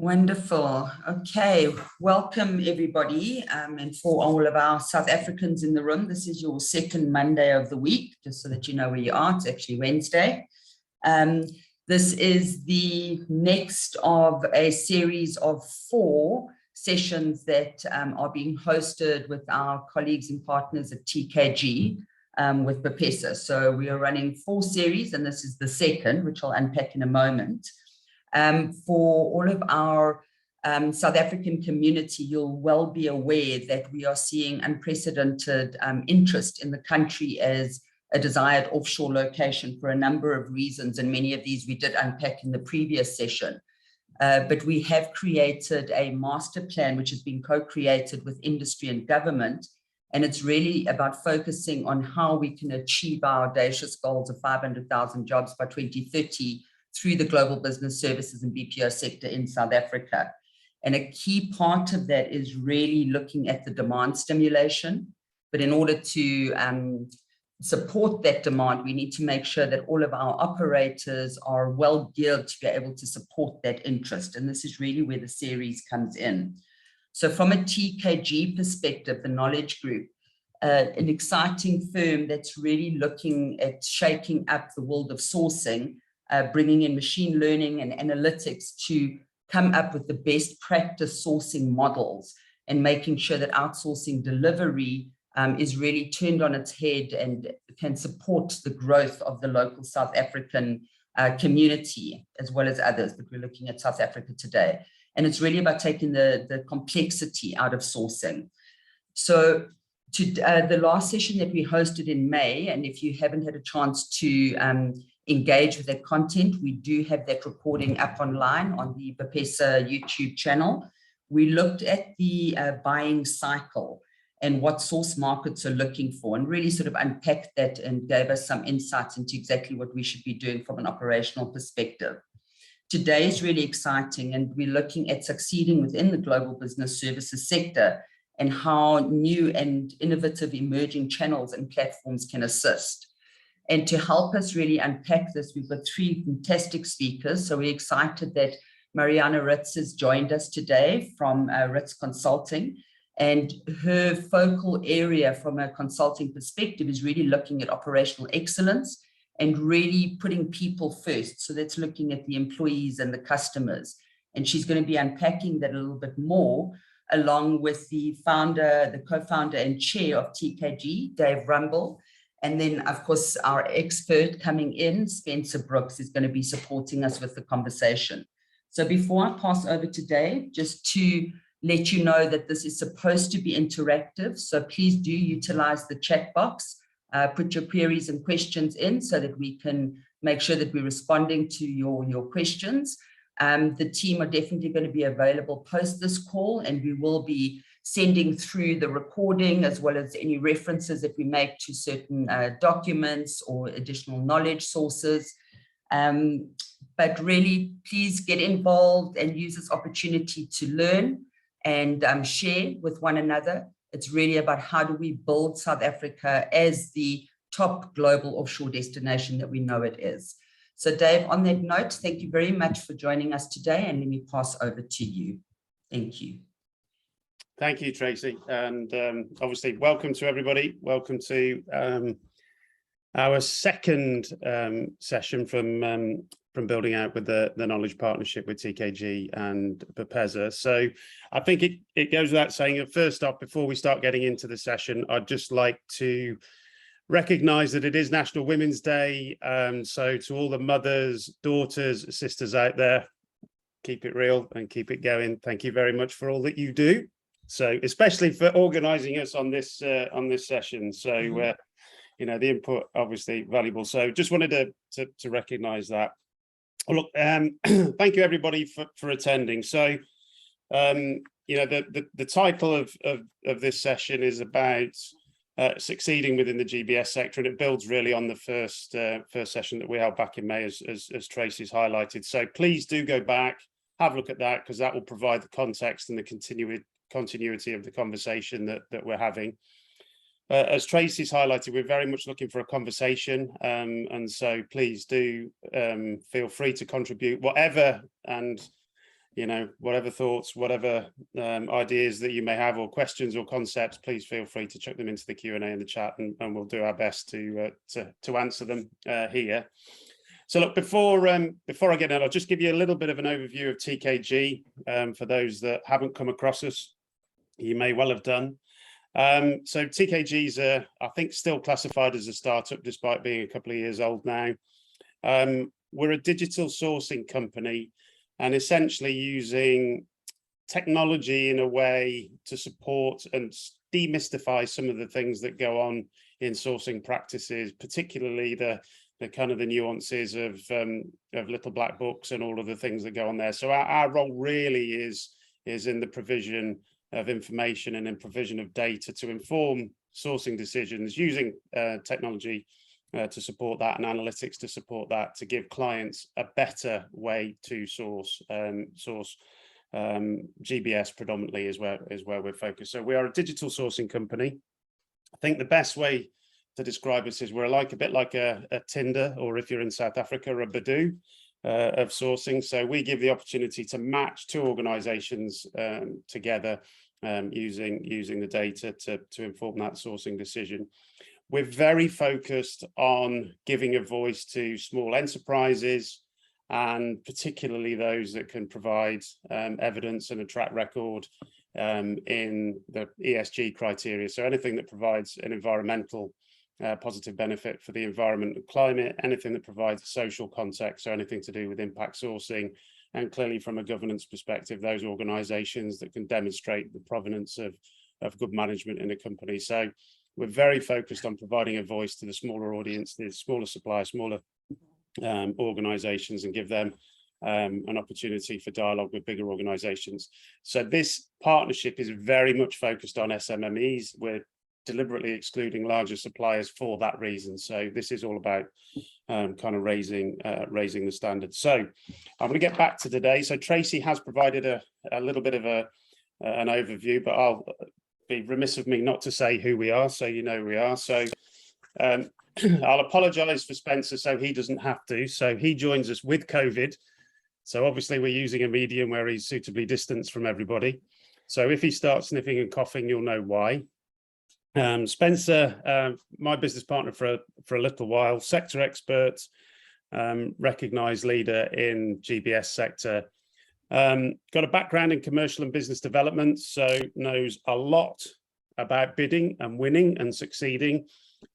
Wonderful. Okay, welcome everybody. And for all of our South Africans in the room, this is your second Monday of the week, just so that you know where you are. It's actually Wednesday. This is the next of a series of 4 sessions that are being hosted with our colleagues and partners at TKG with BPESA. So we are running 4 series, and this is the second, which I'll unpack in a moment. For all of our South African community, you'll well be aware that we are seeing unprecedented interest in the country as a desired offshore location for a number of reasons, and many of these we did unpack in the previous session. But we have created a master plan which has been co-created with industry and government, and it's really about focusing on how we can achieve our audacious goals of 500,000 jobs by 2030 through the global business services and BPO sector in South Africa. And a key part of that is really looking at the demand stimulation. But in order to support that demand, we need to make sure that all of our operators are well geared to be able to support that interest. And this is really where the series comes in. So from a TKG perspective, the Knowledge Group, an exciting firm that's really looking at shaking up the world of sourcing, bringing in machine learning and analytics to come up with the best practice sourcing models and making sure that outsourcing delivery is really turned on its head and can support the growth of the local South African community as well as others, but we're looking at South Africa today. And it's really about taking the complexity out of sourcing. So the last session that we hosted in May, and if you haven't had a chance to engage with that content, we do have that recording up online on the BPESA YouTube channel. We looked at the buying cycle and what source markets are looking for, and really sort of unpacked that and gave us some insights into exactly what we should be doing from an operational perspective. Today is really exciting, and we're looking at succeeding within the global business services sector and how new and innovative emerging channels and platforms can assist. And to help us really unpack this, we've got 3 fantastic speakers. So we're excited that Mariana Ritz has joined us today from Ritz Consulting. And her focal area from a consulting perspective is really looking at operational excellence and really putting people first. So that's looking at the employees and the customers. And she's going to be unpacking that a little bit more, along with the founder, the co-founder and chair of TKG, Dave Rumble. And then, of course, our expert coming in, Spencer Brooks, is going to be supporting us with the conversation. So before I pass over to Dave, just to let you know that this is supposed to be interactive. So please do utilize the chat box, put your queries and questions in so that we can make sure that we're responding to your questions. The team are definitely going to be available post this call, and we will be sending through the recording as well as any references that we make to certain documents or additional knowledge sources. But really, please get involved and use this opportunity to learn and share with one another. It's really about how do we build South Africa as the top global offshore destination that we know it is. So Dave, on that note, thank you very much for joining us today, and let me pass over to you. Thank you. Thank you, Tracy, and obviously welcome to everybody. Welcome to our second session from building out with the Knowledge Partnership with TKG and BPESA. So I think it goes without saying that first off, before we start getting into the session, I'd just like to recognise that it is National Women's Day. So to all the mothers, daughters, sisters out there, keep it real and keep it going. Thank you very much for all that you do. So especially for organising us on this session. So you know, the input obviously valuable. So just wanted to recognise that. Well, look, thank you everybody for attending. So you know, the title of this session is about succeeding within the GBS sector, and it builds really on the first session that we held back in May, as Tracy's highlighted. So please do go back, have a look at that, because that will provide the context and the continuity of the conversation that we're having. As Tracy's highlighted, we're very much looking for a conversation, and so please do feel free to contribute whatever and whatever thoughts, whatever ideas that you may have, or questions or concepts, please feel free to chuck them into the Q&A in the chat, and we'll do our best to answer them here. So look, before I get in, I'll just give you a little bit of an overview of TKG. For those that haven't come across us, you may well have done. So TKG is, I think, still classified as a startup, despite being a couple of years old now. We're a digital sourcing company, and essentially using technology in a way to support and demystify some of the things that go on in sourcing practices, particularly the kind of the nuances of little black books and all of the things that go on there. So our role really is in the provision of information and in provision of data to inform sourcing decisions, using technology to support that, and analytics to support that, to give clients a better way to source. GBS predominantly is where we're focused. So we are a digital sourcing company. I think the best way to describe us is we're a bit like a Tinder, or if you're in South Africa, a Badoo of sourcing. So we give the opportunity to match two organizations together using the data to inform that sourcing decision. We're very focused on giving a voice to small enterprises, and particularly those that can provide evidence and a track record in the ESG criteria. So anything that provides an environmental positive benefit for the environment and climate, anything that provides a social context, so anything to do with impact sourcing, and clearly from a governance perspective, those organizations that can demonstrate the provenance of good management in a company. So we're very focused on providing a voice to the smaller audiences, smaller suppliers, smaller organizations, and give them an opportunity for dialogue with bigger organizations. So this partnership is very much focused on SMMEs. We're deliberately excluding larger suppliers for that reason. So this is all about kind of raising the standards. So I'm going to get back to today. So Tracy has provided a little bit of an overview, but I'll be remiss of me not to say who we are, so you know who we are. So I'll apologize for Spencer so he doesn't have to. So he joins us with COVID. So obviously we're using a medium where he's suitably distanced from everybody. So if he starts sniffing and coughing, you'll know why. Spencer, my business partner for a little while, sector expert, recognized leader in GBS sector, got a background in commercial and business development, so knows a lot about bidding and winning and succeeding.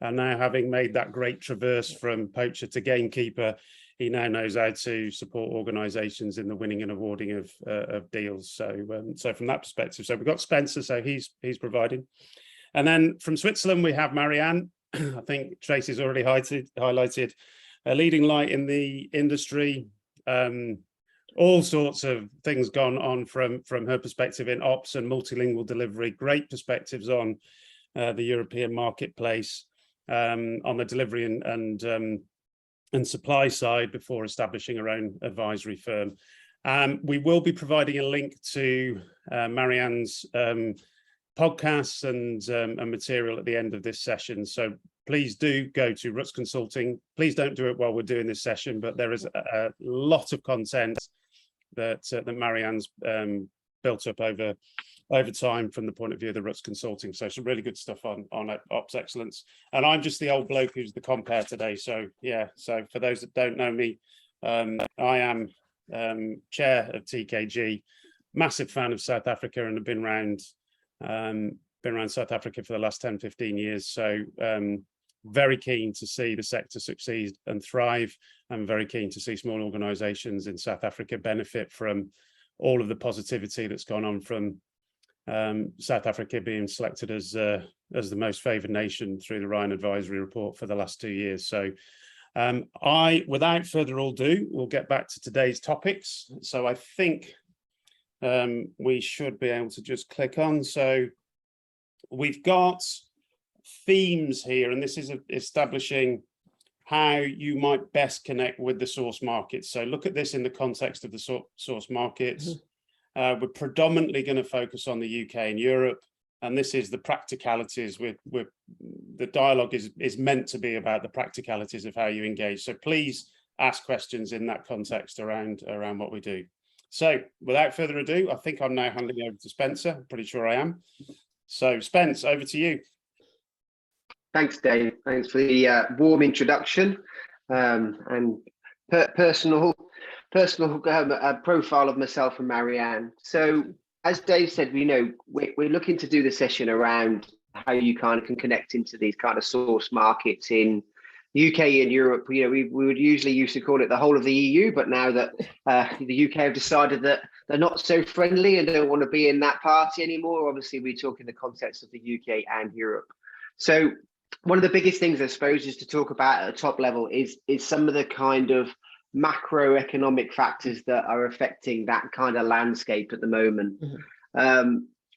And now, having made that great traverse from poacher to gamekeeper, he now knows how to support organizations in the winning and awarding of deals. So from that perspective, so we've got Spencer, so he's providing. And then from Switzerland, we have Marianne. I think Tracy's already highlighted a leading light in the industry. All sorts of things gone on from her perspective in ops and multilingual delivery. Great perspectives on the European marketplace, on the delivery and supply side before establishing her own advisory firm. We will be providing a link to Marianne's podcasts and material at the end of this session. So please do go to Roots Consulting. Please don't do it while we're doing this session, but there is a lot of content that Marianne's built up over time from the point of view of the Roots Consulting. So some really good stuff on ops excellence. And I'm just the old bloke who's the compere today. So yeah, so for those that don't know me, I am chair of TKG, massive fan of South Africa, and have been around South Africa for the last 10-15 years. So very keen to see the sector succeed and thrive. I'm very keen to see small organizations in South Africa benefit from all of the positivity that's gone on from South Africa being selected as the most favored nation through the Ryan Advisory Report for the last 2 years. So without further ado, we'll get back to today's topics. So I think we should be able to just click on. So we've got themes here, and this is establishing how you might best connect with the source markets. So look at this in the context of the source markets. We're predominantly going to focus on the UK and Europe, and this is the practicalities. The dialogue is meant to be about the practicalities of how you engage. So please ask questions in that context around what we do. So without further ado, I think I'm now handing over to Spencer. I'm pretty sure I am. So Spence, over to you. Thanks, Dave. Thanks for the warm introduction and personal profile of myself and Marianne. So as Dave said, we're looking to do the session around how you kind of can connect into these kind of source markets in UK and Europe. We would usually used to call it the whole of the EU, but now that the UK have decided that they're not so friendly and don't want to be in that party anymore, obviously we talk in the context of the UK and Europe. So one of the biggest things, I suppose, is to talk about at a top level is some of the kind of macroeconomic factors that are affecting that kind of landscape at the moment. Mm-hmm.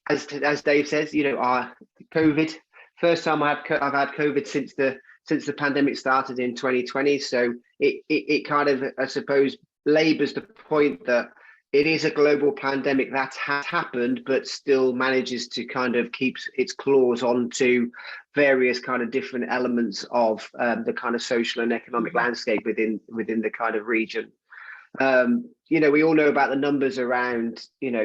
As Dave says, our COVID, first time I've had COVID since the pandemic started in 2020. So it kind of, I suppose, labors the point that it is a global pandemic that has happened, but still manages to kind of keep its claws onto various kind of different elements of the kind of social and economic landscape within the kind of region. We all know about the numbers around,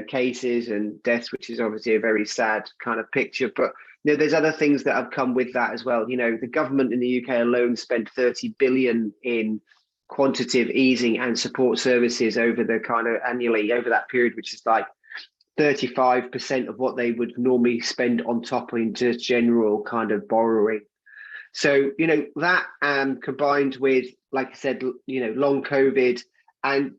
cases and deaths, which is obviously a very sad kind of picture, but there's other things that have come with that as well. The government in the UK alone spent 30 billion in quantitative easing and support services over the kind of annually over that period, which is like 35% of what they would normally spend on top of just general kind of borrowing. So, that combined with, like I said, long COVID and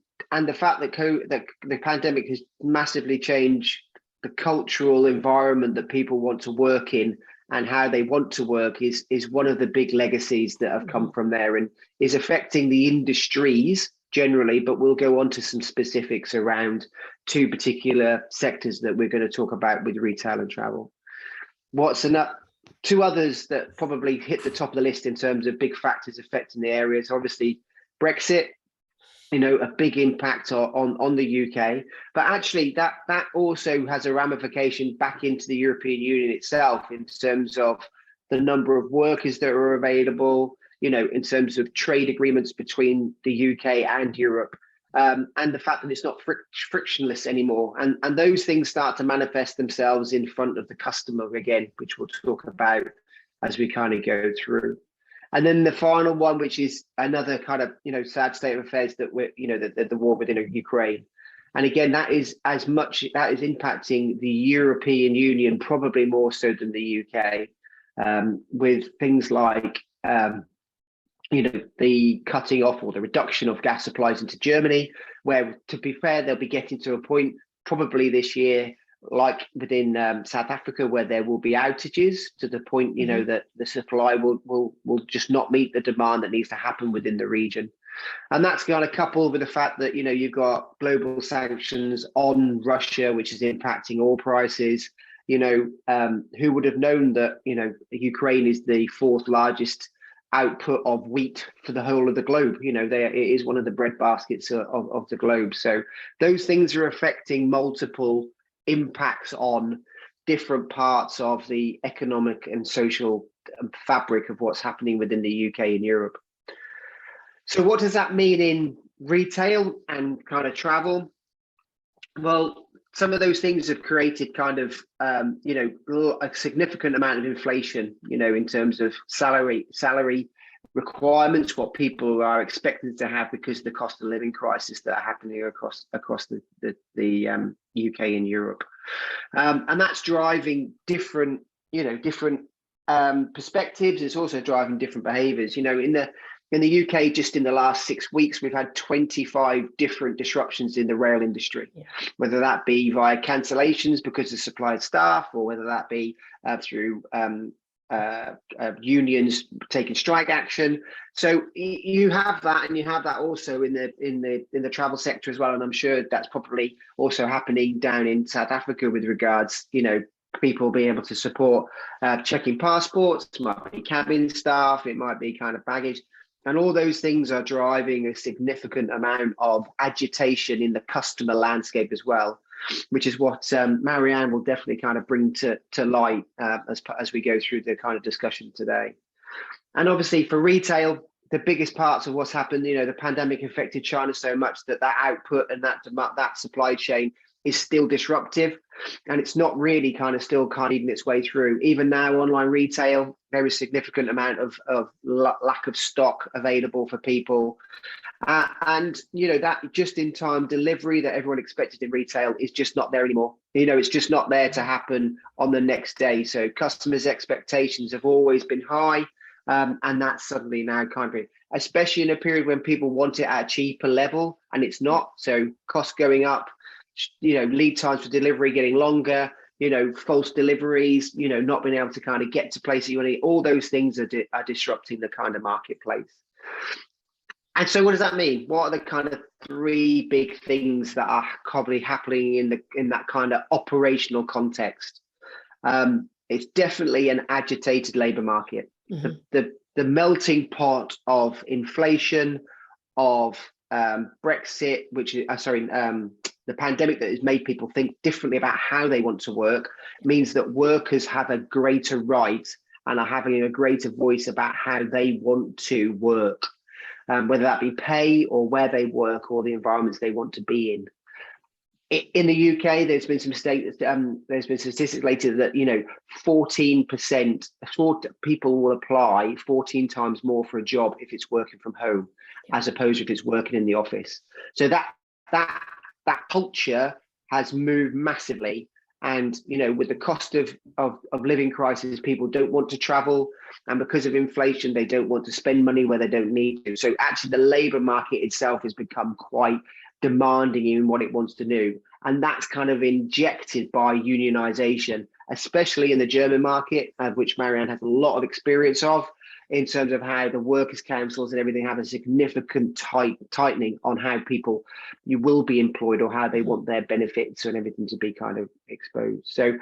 the fact that the pandemic has massively changed the cultural environment that people want to work in and how they want to work is one of the big legacies that have come from there and is affecting the industries generally, but we'll go on to some specifics around two particular sectors that we're going to talk about with retail and travel. Two others that probably hit the top of the list in terms of big factors affecting the areas, obviously Brexit, a big impact on the UK, but actually that also has a ramification back into the European Union itself in terms of the number of workers that are available, in terms of trade agreements between the UK and Europe, and the fact that it's not frictionless anymore. And those things start to manifest themselves in front of the customer again, which we'll talk about as we kind of go through. And then the final one, which is another kind of, sad state of affairs that we're, the war within Ukraine. And again, that is impacting the European Union, probably more so than the UK, with things like, the cutting off or the reduction of gas supplies into Germany, where, to be fair, they'll be getting to a point probably this year, like within South Africa, where there will be outages to the point, that the supply will just not meet the demand that needs to happen within the region. And that's kind of coupled with the fact that, you've got global sanctions on Russia, which is impacting oil prices. Who would have known that, Ukraine is the fourth largest output of wheat for the whole of the globe. It is one of the bread baskets of the globe. So those things are affecting multiple impacts on different parts of the economic and social fabric of what's happening within the UK and Europe. So what does that mean in retail and kind of travel? Well, some of those things have created kind of, a significant amount of inflation, in terms of salary requirements, what people are expected to have because of the cost of living crisis that are happening across the UK and Europe. And that's driving different perspectives. It's also driving different behaviors. In the UK, just in the last 6 weeks, we've had 25 different disruptions in the rail industry, whether that be via cancellations because of supplied staff, or whether that be through unions taking strike action. So you have that, and you have that also in the travel sector as well. And I'm sure that's probably also happening down in South Africa with regards, people being able to support checking passports. It might be cabin staff, it might be kind of baggage. And all those things are driving a significant amount of agitation in the customer landscape as well, which is what Marianne will definitely kind of bring to light as we go through the kind of discussion today. And obviously for retail, the biggest parts of what's happened, you know, the pandemic affected China so much that output and that supply chain is still disruptive, and it's not really kind of eating its way through. Even now, online retail, there is significant amount of lack of stock available for people. And, you know, that just-in-time delivery that everyone expected in retail is just not there anymore. You know, it's just not there to happen on the next day. So customers' expectations have always been high, and that's suddenly now kind of, especially in a period when people want it at a cheaper level, and it's not. So costs going up, you know, lead times for delivery getting longer, you know, false deliveries, you know, not being able to kind of get to places you want to. All those things are disrupting the kind of marketplace. And so what does that mean? What are the kind of three big things that are probably happening in that kind of operational context? It's definitely an agitated labor market. Mm-hmm. The melting pot of inflation, of Brexit, which is the pandemic that has made people think differently about how they want to work, means that workers have a greater right and are having a greater voice about how they want to work. Whether that be pay or where they work or the environments they want to be in. In the UK, there's been some statistics later that, you know, 14% people will apply 14 times more for a job if it's working from home, as opposed to if it's working in the office. So that culture has moved massively. And, you know, with the cost of living crisis, people don't want to travel. And because of inflation, they don't want to spend money where they don't need to. So actually, the labour market itself has become quite demanding in what it wants to do. And that's kind of injected by unionisation, especially in the German market, which Marianne has a lot of experience of, in terms of how the workers' councils and everything have a significant tightening on how you will be employed or how they want their benefits and everything to be kind of exposed. So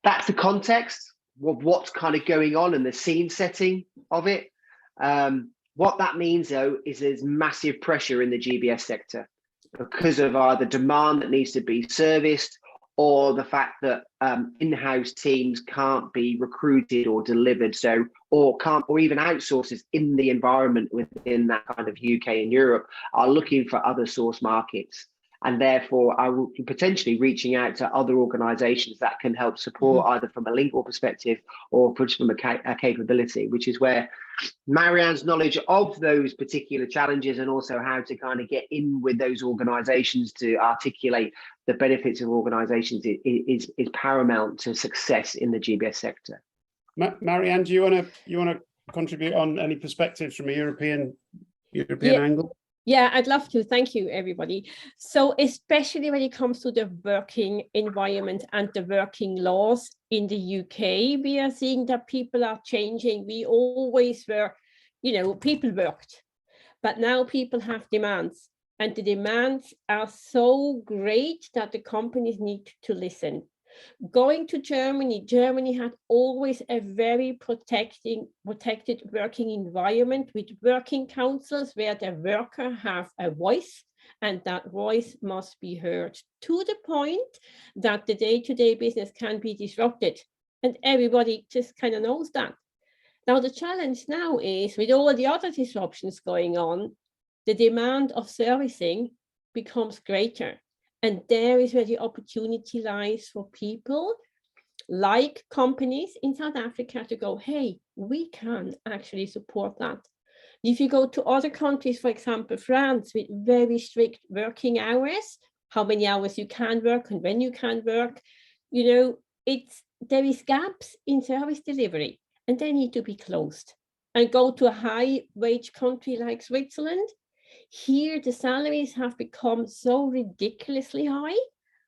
that's the context of what's kind of going on and the scene setting of it. What that means, though, is there's massive pressure in the GBS sector because of either demand that needs to be serviced or the fact that in-house teams can't be recruited or delivered, or even outsourcers in the environment within that kind of UK and Europe are looking for other source markets, and therefore are potentially reaching out to other organisations that can help support either from a lingual perspective or just from a capability, which is where Marianne's knowledge of those particular challenges and also how to kind of get in with those organisations to articulate the benefits of organisations is paramount to success in the GBS sector. Marianne, do you want to contribute on any perspectives from a European angle? Yeah, I'd love to. Thank you, everybody. So especially when it comes to the working environment and the working laws in the UK, we are seeing that people are changing. We always were, you know, people worked, but now people have demands, and the demands are so great that the companies need to listen. Going to Germany had always a very protected working environment with working councils where the worker have a voice, and that voice must be heard to the point that the day-to-day business can be disrupted. And everybody just kind of knows that. Now, the challenge now is with all the other disruptions going on, the demand of servicing becomes greater. And there is where the opportunity lies for people like companies in South Africa to go, hey, we can actually support that. If you go to other countries, for example, France, with very strict working hours, how many hours you can work and when you can work, you know, there is gaps in service delivery and they need to be closed. And go to a high wage country like Switzerland. Here, the salaries have become so ridiculously high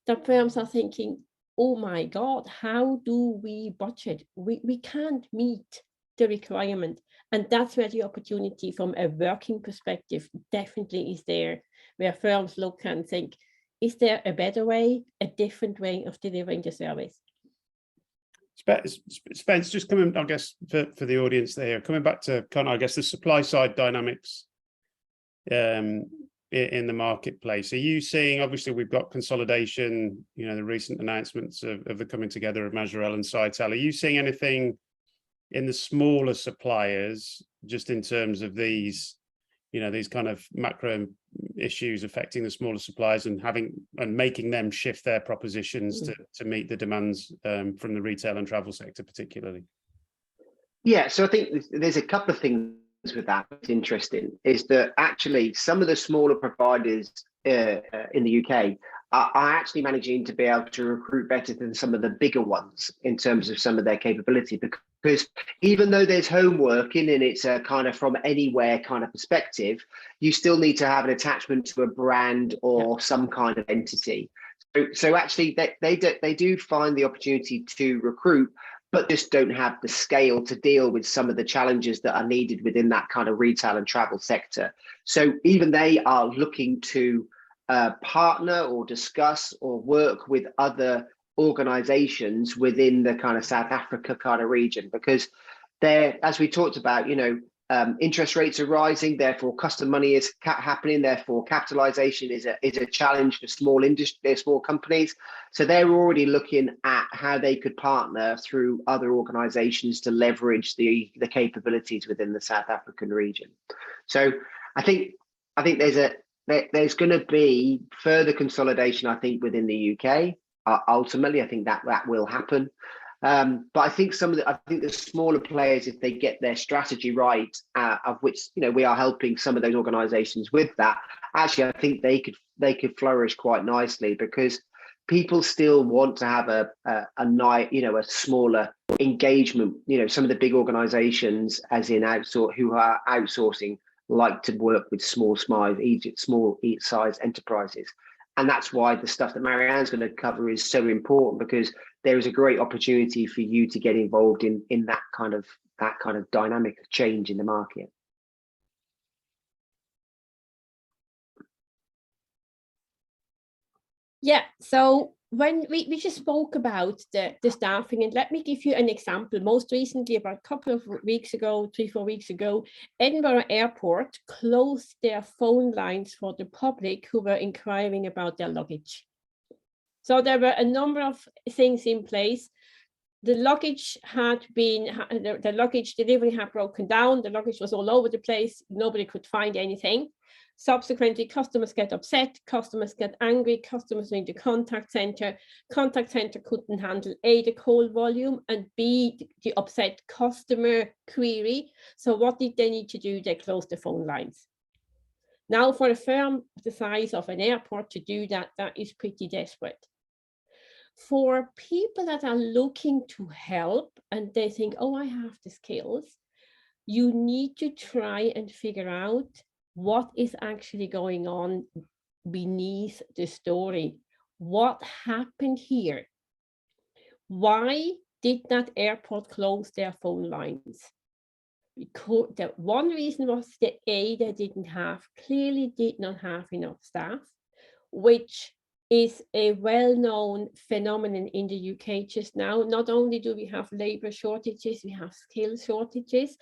that firms are thinking, oh my God, how do we budget? We can't meet the requirement. And that's where the opportunity from a working perspective definitely is there, where firms look and think, is there a better way, a different way of delivering the service? Spence, just coming, I guess, for the audience there, coming back to kind of, I guess, the supply side dynamics in the marketplace. Are you seeing, obviously we've got consolidation, you know, the recent announcements of the coming together of Majorel and Sitel. Are you seeing anything in the smaller suppliers, just in terms of these, these kind of macro issues affecting the smaller suppliers and making them shift their propositions to meet the demands from the retail and travel sector particularly? Yeah, so I think there's a couple of things with that that's interesting, is that actually some of the smaller providers in the UK are actually managing to be able to recruit better than some of the bigger ones in terms of some of their capability, because even though there's home working and it's a kind of from anywhere kind of perspective, you still need to have an attachment to a brand or some kind of entity. So actually they do find the opportunity to recruit, but just don't have the scale to deal with some of the challenges that are needed within that kind of retail and travel sector. So even they are looking to partner or discuss or work with other organizations within the kind of South Africa kind of region, because there, as we talked about, interest rates are rising, therefore custom money is happening, therefore capitalization is a challenge for small companies. So they're already looking at how they could partner through other organizations to leverage the capabilities within the South African region. So I think there's going to be further consolidation, I think, within the UK. Ultimately, I think that will happen. But I think the smaller players, if they get their strategy right, of which we are helping some of those organisations with that, actually I think they could flourish quite nicely, because people still want to have a smaller engagement. Some of the big organisations, as in who are outsourcing, like to work with small size enterprises. And that's why the stuff that Marianne's going to cover is so important, because there is a great opportunity for you to get involved in that kind of dynamic change in the market. Yeah, so when we just spoke about the staffing, and let me give you an example. Most recently, about a couple of weeks ago, 3-4 weeks ago, Edinburgh Airport closed their phone lines for the public who were inquiring about their luggage. So there were a number of things in place. The luggage the luggage delivery had broken down. The luggage was all over the place. Nobody could find anything. Subsequently, customers get upset, customers get angry, customers in the contact center. Contact center couldn't handle A, the call volume, and B, the upset customer query. So what did they need to do? They closed the phone lines. Now, for a firm the size of an airport to do that, that is pretty desperate. For people that are looking to help and they think, oh, I have the skills, you need to try and figure out what is actually going on beneath the story. What happened here? Why did that airport close their phone lines? Because the one reason was they clearly did not have enough staff, which is a well-known phenomenon in the UK just now. Not only do we have labor shortages, we have skill shortages,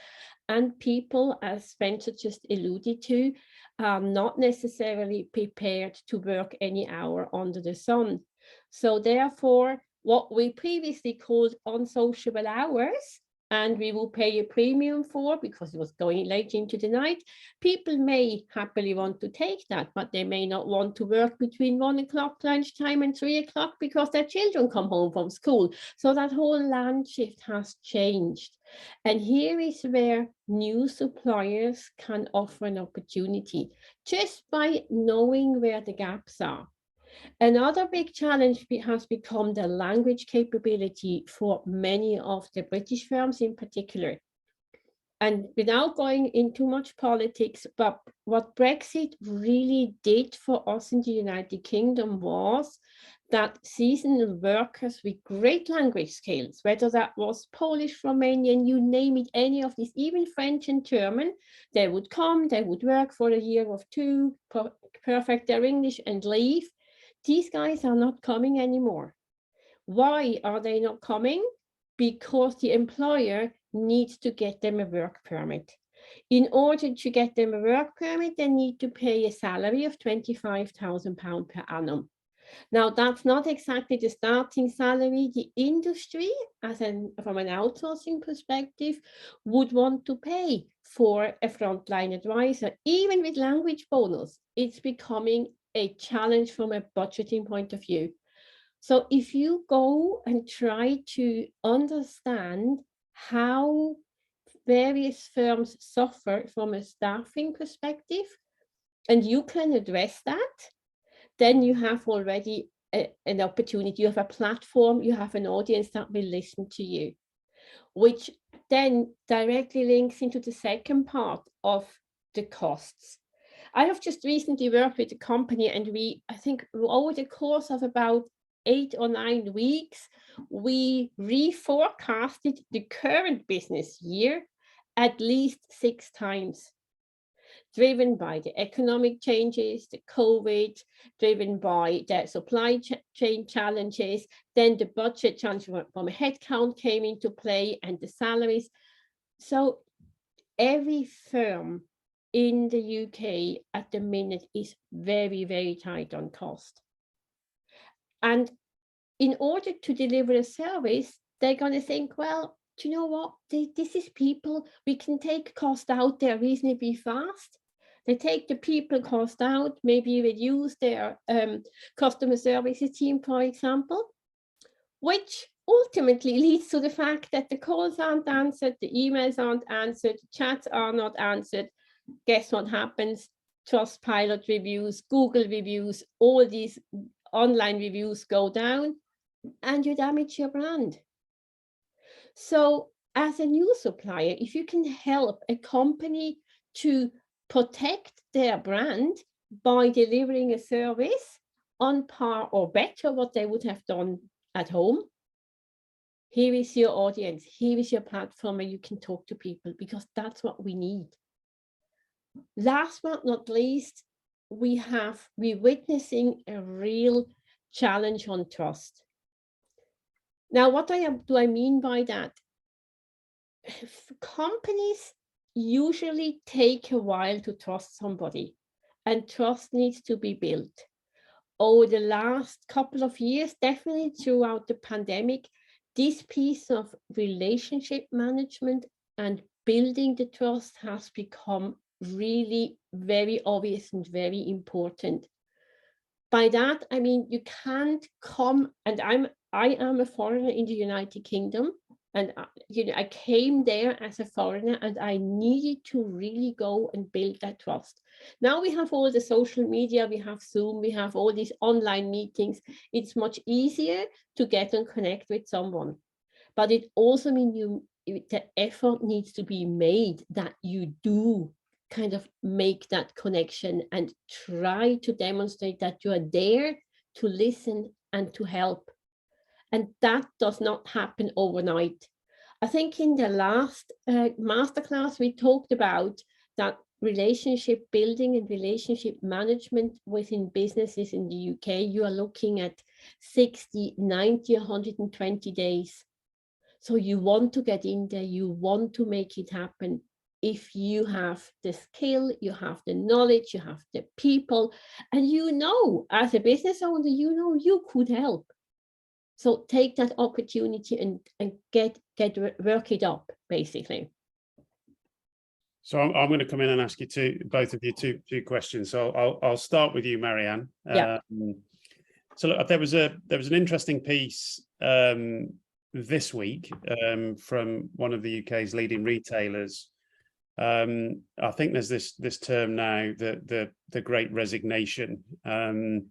and people, as Spencer just alluded to, are not necessarily prepared to work any hour under the sun. So therefore, what we previously called unsociable hours, and we will pay a premium for because it was going late into the night, people may happily want to take that, but they may not want to work between 1 o'clock lunchtime and 3 o'clock because their children come home from school. So that whole land shift has changed. And here is where new suppliers can offer an opportunity just by knowing where the gaps are. Another big challenge has become the language capability for many of the British firms in particular. And without going into much politics, but what Brexit really did for us in the United Kingdom was that seasonal workers with great language skills, whether that was Polish, Romanian, you name it, any of these, even French and German, they would come, they would work for a year or two, perfect their English and leave. These guys are not coming anymore. Why are they not coming? Because the employer needs to get them a work permit. In order to get them a work permit, they need to pay a salary of £25,000 per annum. Now, that's not exactly the starting salary the industry, from an outsourcing perspective, would want to pay for a frontline advisor. Even with language bonus, it's becoming a challenge from a budgeting point of view. So if you go and try to understand how various firms suffer from a staffing perspective, and you can address that, then you have already an opportunity. You have a platform, you have an audience that will listen to you, which then directly links into the second part of the costs. I have just recently worked with a company, and I think over the course of about 8 or 9 weeks, we reforecasted the current business year at least 6 times, driven by the economic changes, the COVID, driven by the supply chain challenges, then the budget challenge from a headcount came into play, and the salaries. So every firm in the UK at the minute is very, very tight on cost. And in order to deliver a service, they're going to think, well, do you know what? This is people. We can take cost out there reasonably fast. They take the people cost out, maybe reduce their customer services team, for example, which ultimately leads to the fact that the calls aren't answered, the emails aren't answered, chats are not answered. Guess what happens? Trustpilot reviews, Google reviews, all these online reviews go down, and you damage your brand. So as a new supplier, if you can help a company to protect their brand by delivering a service on par or better what they would have done at home, here is your audience, here is your platform where you can talk to people, because that's what we need. Last but not least, we're witnessing a real challenge on trust. Now, what do I mean by that? Companies usually take a while to trust somebody, and trust needs to be built. Over the last couple of years, definitely throughout the pandemic, this piece of relationship management and building the trust has become really very obvious and very important. By that, I mean, you can't come, and I am a foreigner in the United Kingdom, and I came there as a foreigner, and I needed to really go and build that trust. Now we have all the social media, we have Zoom, we have all these online meetings. It's much easier to get and connect with someone. But it also means the effort needs to be made that you do kind of make that connection and try to demonstrate that you are there to listen and to help. And that does not happen overnight. I think in the last masterclass, we talked about that relationship building and relationship management within businesses in the UK. You are looking at 60, 90, 120 days. So you want to get in there, you want to make it happen. If you have the skill, you have the knowledge, you have the people, and as a business owner, you could help. So take that opportunity and work it up, basically. So I'm going to come in and ask you both of you two questions. So I'll start with you, Marianne. Yeah. So look, there was an interesting piece this week from one of the UK's leading retailers. I think there's this term now, the Great Resignation, and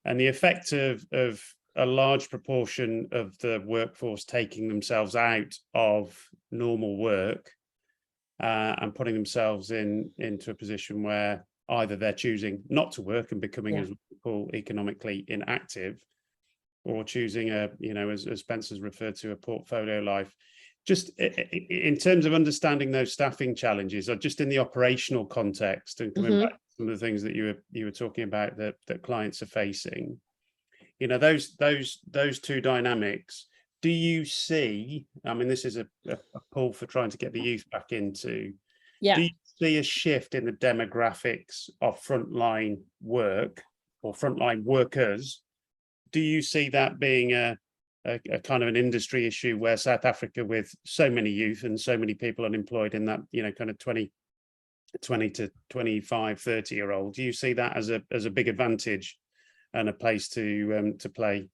the effect of a large proportion of the workforce taking themselves out of normal work and putting themselves into a position where either they're choosing not to work and becoming, as we call, economically inactive, or choosing as Spencer's referred to, a portfolio life. Just in terms of understanding those staffing challenges, or just in the operational context, and coming back to some of the things that you were talking about that clients are facing, those two dynamics. Do you see? I mean, this is a pull for trying to get the youth back into. Yeah. Do you see a shift in the demographics of frontline work or frontline workers do you see that being a kind of an industry issue where South Africa, with so many youth and so many people unemployed in that, kind of 20 to 25, 30-year-old, do you see that as a big advantage and a place to play?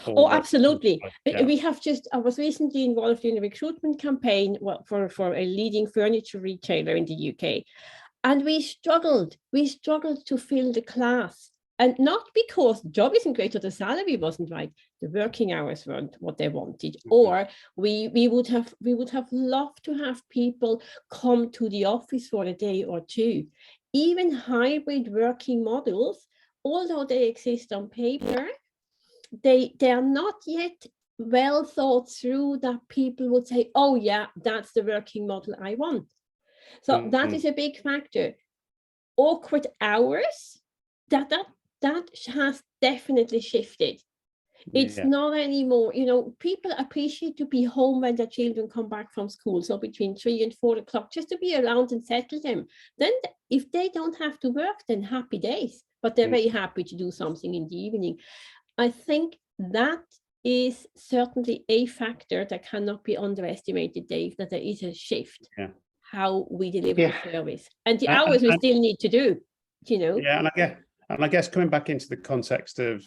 Oh, absolutely. Yeah. I was recently involved in a recruitment campaign for a leading furniture retailer in the UK. And we struggled to fill the class. And not because the job isn't great or the salary wasn't right, the working hours weren't what they wanted. Mm-hmm. Or we would have loved to have people come to the office for a day or two. Even hybrid working models, although they exist on paper, they are not yet well thought through that people would say, oh yeah, that's the working model I want. So mm-hmm. that is a big factor. Awkward hours, that has definitely shifted. It's not anymore, people appreciate to be home when their children come back from school. So between 3 and 4 o'clock, just to be around and settle them. Then if they don't have to work, then happy days, but they're very happy to do something in the evening. I think that is certainly a factor that cannot be underestimated, Dave, that there is a shift how we deliver the service. And the hours we still need to do, Yeah, and I guess coming back into the context of,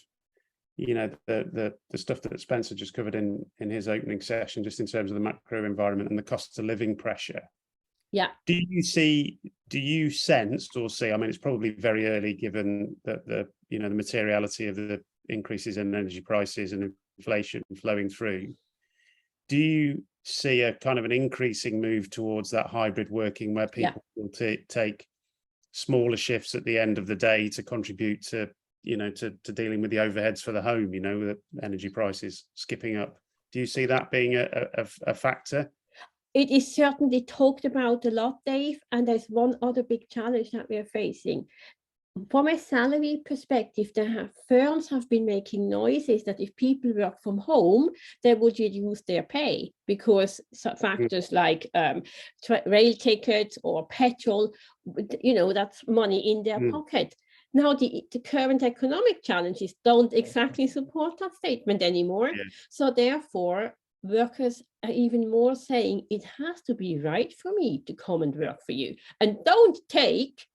the stuff that Spencer just covered in his opening session, just in terms of the macro environment and the cost of living pressure. Yeah. Do you sense or see, I mean, it's probably very early given that the materiality of the increases in energy prices and inflation flowing through. Do you see a kind of an increasing move towards that hybrid working where people will take smaller shifts at the end of the day to contribute to dealing with the overheads for the home, with energy prices skipping up? Do you see that being a factor? It is certainly talked about a lot, Dave, and there's one other big challenge that we are facing. From a salary perspective, firms have been making noises that if people work from home, they would reduce their pay because factors like rail tickets or petrol, that's money in their pocket. Now, the current economic challenges don't exactly support that statement anymore. Yeah. So therefore, workers are even more saying it has to be right for me to come and work for you. And don't take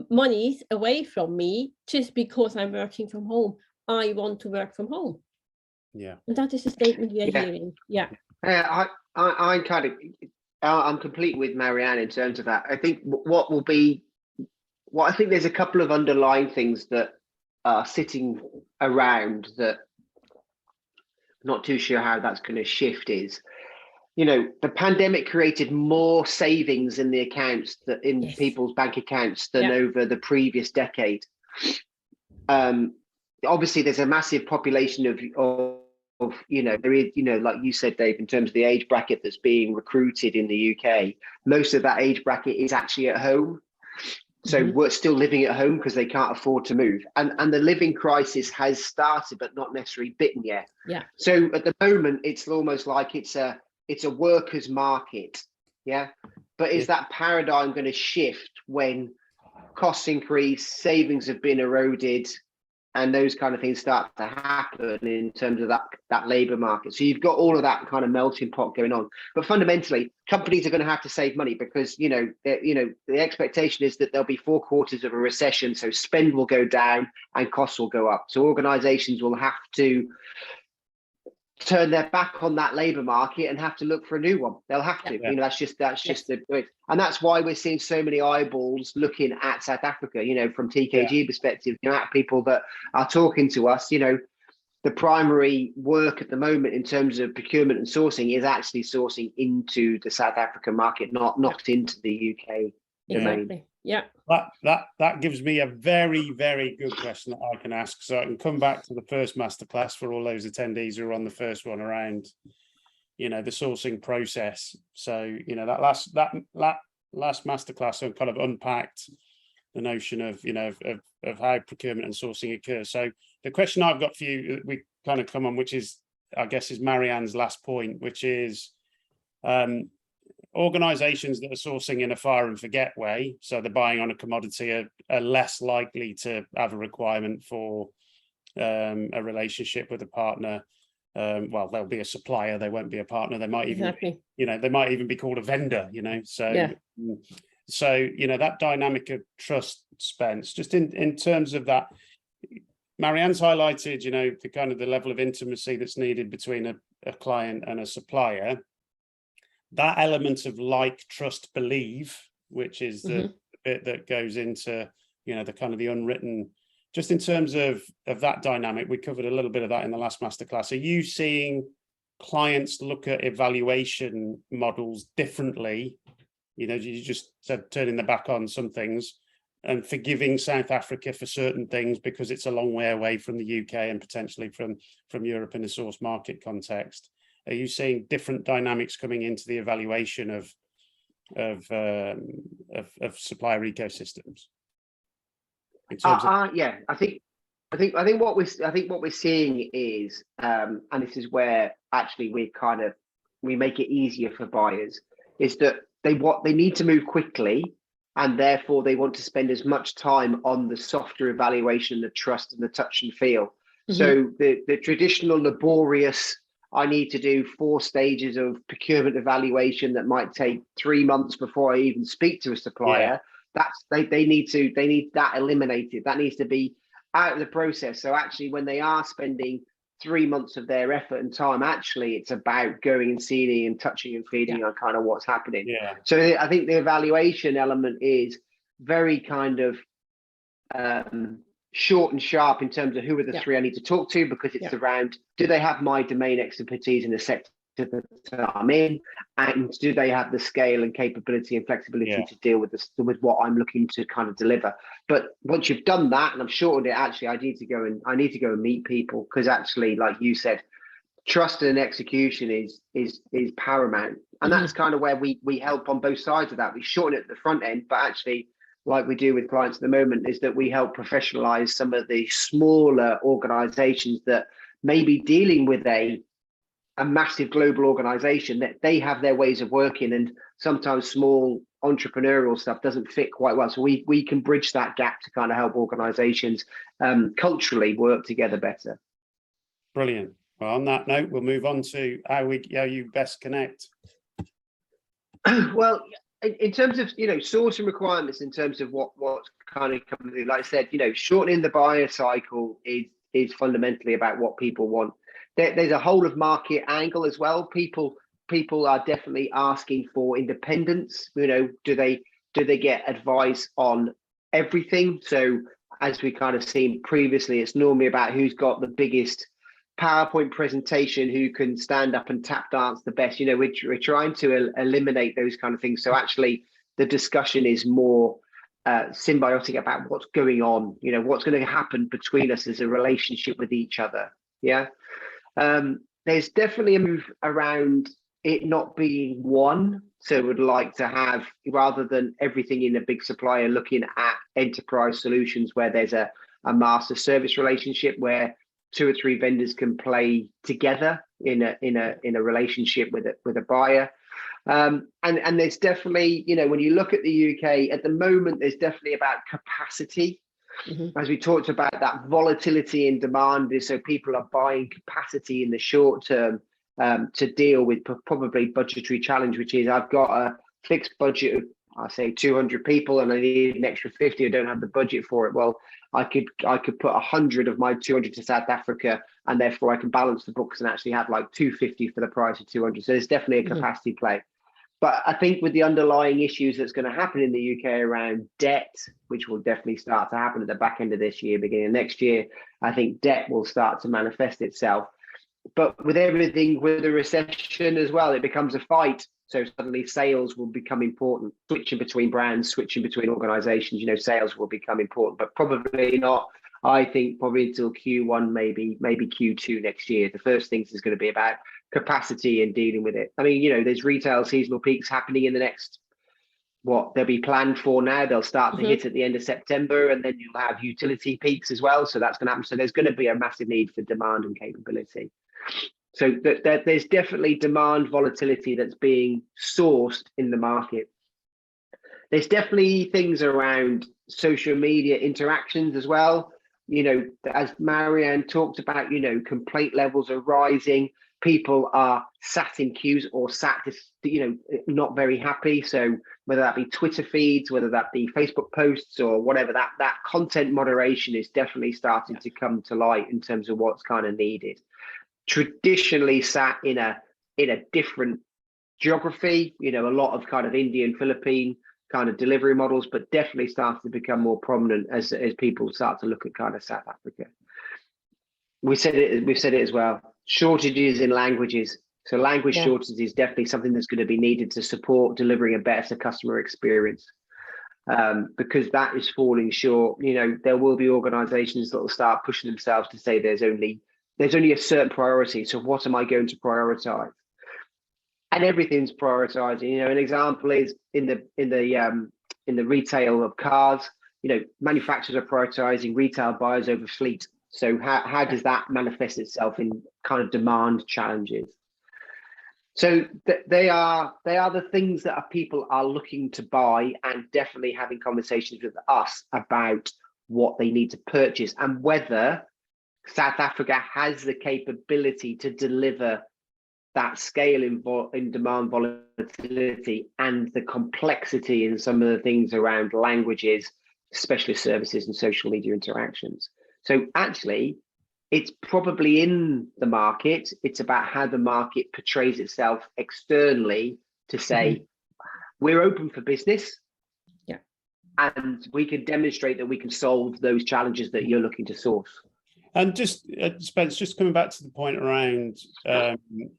monies away from me just because I'm working from home. I want to work from home. Yeah. And that is the statement we are hearing. Yeah. I'm complete with Marianne in terms of that. I think I think there's a couple of underlying things that are sitting around that I'm not too sure how that's going to shift is, the pandemic created more savings in the accounts people's bank accounts than over the previous decade. Obviously there's a massive population of there is, like you said, Dave, in terms of the age bracket that's being recruited in the UK, most of that age bracket is actually at home. So we're still living at home because they can't afford to move. And the living crisis has started, but not necessarily bitten yet. Yeah. So at the moment, it's almost like it's a workers' market. Yeah. But is that paradigm going to shift when costs increase, savings have been eroded, and those kind of things start to happen in terms of that labour market? So you've got all of that kind of melting pot going on. But fundamentally, companies are going to have to save money because, the expectation is that there'll be 4 quarters of a recession. So spend will go down and costs will go up. So organisations will have to turn their back on that labour market and have to look for a new one. They'll have to. That's just the, and that's why we're seeing so many eyeballs looking at South Africa. From TKG perspective, at people that are talking to us. The primary work at the moment in terms of procurement and sourcing is actually sourcing into the South African market, not into the UK domain. Yeah. That gives me a very, very good question that I can ask. So I can come back to the first masterclass for all those attendees who are on the first one around, the sourcing process. So, that last masterclass so kind of unpacked the notion of, of how procurement and sourcing occurs. So the question I've got for you, we kind of come on, which is, I guess, is Marianne's last point, which is, organisations that are sourcing in a fire and forget way, so they're buying on a commodity, are less likely to have a requirement for a relationship with a partner. Well, they'll be a supplier, they won't be a partner. They might even, they might even be called a vendor, So, that dynamic of trust, Spence, just in terms of that, Marianne's highlighted, the kind of the level of intimacy that's needed between a client and a supplier. That element of like, trust, believe, which is the bit that goes into, the kind of the unwritten, just in terms of that dynamic. We covered a little bit of that in the last masterclass. Are you seeing clients look at evaluation models differently? You just said turning the back on some things and forgiving South Africa for certain things because it's a long way away from the UK and potentially from Europe in a source market context. Are you seeing different dynamics coming into the evaluation of supplier ecosystems? In terms of... Yeah, I think what we're seeing is, and this is where actually we make it easier for buyers, is that they need to move quickly, and therefore they want to spend as much time on the softer evaluation, the trust and the touch and feel. So the traditional laborious, I need to do 4 stages of procurement evaluation that might take 3 months before I even speak to a supplier. They need that eliminated. That needs to be out of the process. So actually, when they are spending 3 months of their effort and time, actually it's about going and seeing and touching and feeling on kind of what's happening. So I think the evaluation element is very kind of short and sharp in terms of who are the 3 I need to talk to, because it's around, do they have my domain expertise in the sector that I'm in, and do they have the scale and capability and flexibility to deal with what I'm looking to kind of deliver. But once you've done that, and I've shortened it, actually I need to go and meet people, because actually, like you said, trust and execution is paramount, and that's kind of where we help on both sides of that. We shorten it at the front end, but actually, like we do with clients at the moment, is that we help professionalize some of the smaller organizations that may be dealing with a massive global organization, that they have their ways of working, and sometimes small entrepreneurial stuff doesn't fit quite well. So we can bridge that gap to kind of help organizations culturally work together better. Brilliant. Well, on that note, we'll move on to how you best connect. Well, in terms of sourcing requirements, in terms of what kind of company, like I said, shortening the buyer cycle is fundamentally about what people want. There's a whole of market angle as well. People are definitely asking for independence. Do they get advice on everything? So as we kind of seen previously, it's normally about who's got the biggest PowerPoint presentation, who can stand up and tap dance the best. We're trying to eliminate those kind of things. So actually the discussion is more symbiotic about what's going on, what's going to happen between us as a relationship with each other. There's definitely a move around it not being one. So would like to have, rather than everything in a big supplier, looking at enterprise solutions where there's a master service relationship where 2 or 3 vendors can play together in a relationship with a buyer. And there's definitely, when you look at the UK at the moment, there's definitely about capacity. As we talked about, that volatility in demand is so people are buying capacity in the short term to deal with probably budgetary challenge, which is I've got a fixed budget of, I say 200 people and I need an extra 50. I don't have the budget for it. Well, I could put 100 of my 200 to South Africa, and therefore I can balance the books and actually have like 250 for the price of 200. So there's definitely a capacity play. But I think with the underlying issues that's going to happen in the UK around debt, which will definitely start to happen at the back end of this year, beginning of next year, I think debt will start to manifest itself. But with everything, with the recession as well, it becomes a fight. So suddenly sales will become important. Switching between brands, switching between organizations, sales will become important, but probably not, I think, probably until Q1, maybe Q2 next year. The first things is going to be about capacity and dealing with it. I mean, there's retail seasonal peaks happening in the next, they'll be planned for now. They'll start to hit at the end of September, and then you'll have utility peaks as well. So that's going to happen. So there's going to be a massive need for demand and capability. So there's definitely demand volatility that's being sourced in the market. There's definitely things around social media interactions as well. as Marianne talked about, complaint levels are rising. People are sat in queues or not very happy. So whether that be Twitter feeds, whether that be Facebook posts or whatever, that content moderation is definitely starting to come to light in terms of what's kind of needed. Traditionally sat in a different geography, a lot of kind of Indian, Philippine kind of delivery models, but definitely starts to become more prominent as people start to look at kind of South Africa. We've said it as well. Shortages in languages. So language shortages is definitely something that's going to be needed to support delivering a better customer experience, because that is falling short. There will be organizations that will start pushing themselves to say there's only a certain priority. So what am I going to prioritize? And everything's prioritizing. An example is in the retail of cars. Manufacturers are prioritizing retail buyers over fleet. So how does that manifest itself in kind of demand challenges? So they are the things that people are looking to buy, and definitely having conversations with us about what they need to purchase and whether South Africa has the capability to deliver that scale in demand volatility and the complexity in some of the things around languages, specialist services, and social media interactions. So actually, it's probably in the market. It's about how the market portrays itself externally to say, we're open for business. Yeah. And we can demonstrate that we can solve those challenges that you're looking to source. And just Spence, just coming back to the point around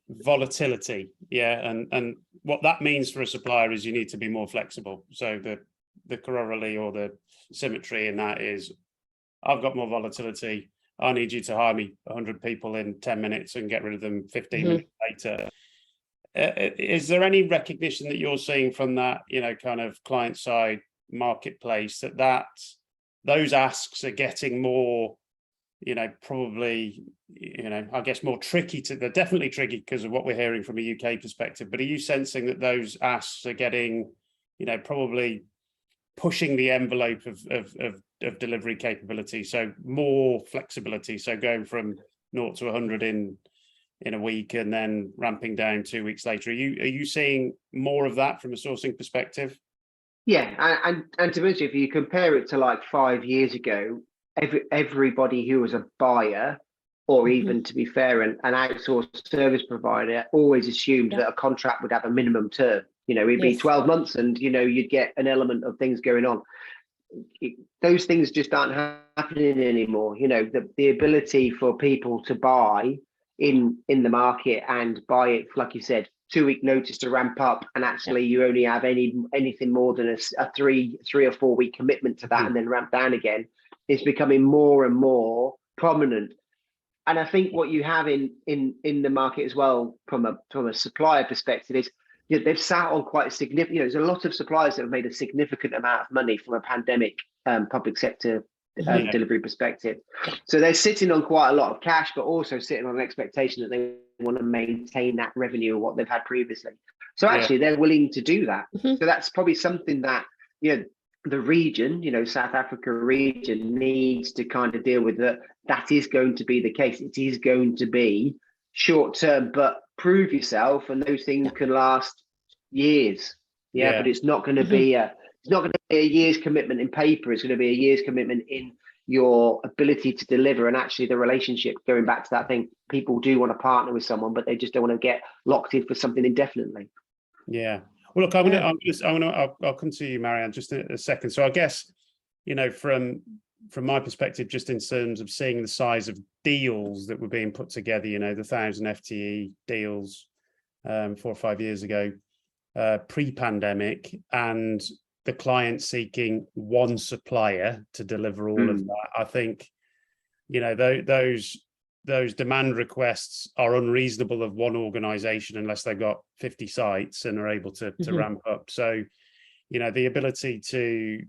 volatility, and what that means for a supplier is you need to be more flexible. So the corollary or the symmetry in that is, I've got more volatility. I need you to hire me 100 people in 10 minutes and get rid of them 15 minutes later. Is there any recognition that you're seeing from that, kind of client side marketplace that those asks are getting more, probably, I guess more tricky they're definitely tricky because of what we're hearing from a UK perspective, but are you sensing that those asks are getting, probably pushing the envelope of delivery capability, so more flexibility, so going from 0 to 100 in a week and then ramping down 2 weeks later? Are you seeing more of that from a sourcing perspective? Yeah, and to be honest, if you compare it to like 5 years ago, everybody who was a buyer, or even to be fair, an outsourced service provider, always assumed that a contract would have a minimum term. It'd be 12 months and, you'd get an element of things going on. Those things just aren't happening anymore. The ability for people to buy in the market and buy it, like you said, 2 week notice to ramp up, and actually you only have anything more than a 3 or 4 week commitment to that and then ramp down again, is becoming more and more prominent. And I think what you have in the market as well from a supplier perspective is, they've sat on quite a significant, there's a lot of suppliers that have made a significant amount of money from a pandemic public sector delivery perspective. So they're sitting on quite a lot of cash, but also sitting on an expectation that they want to maintain that revenue of what they've had previously. So actually they're willing to do that. So that's probably something that, the region, South Africa region needs to kind of deal with. That is going to be the case. It is going to be short term, but prove yourself, and those things can last years. But it's not going to be a year's commitment in paper. It's going to be a year's commitment in your ability to deliver, and actually the relationship. Going back to that thing, people do want to partner with someone, but they just don't want to get locked in for something indefinitely. Yeah. Well, look, I'll come to you, Marianne, just in a second. So I guess, from my perspective, just in terms of seeing the size of deals that were being put together, the 1,000 FTE deals 4 or 5 years ago, pre-pandemic, and the client seeking one supplier to deliver all of that. I think, those demand requests are unreasonable of one organization unless they've got 50 sites and are able to ramp up. So, the ability to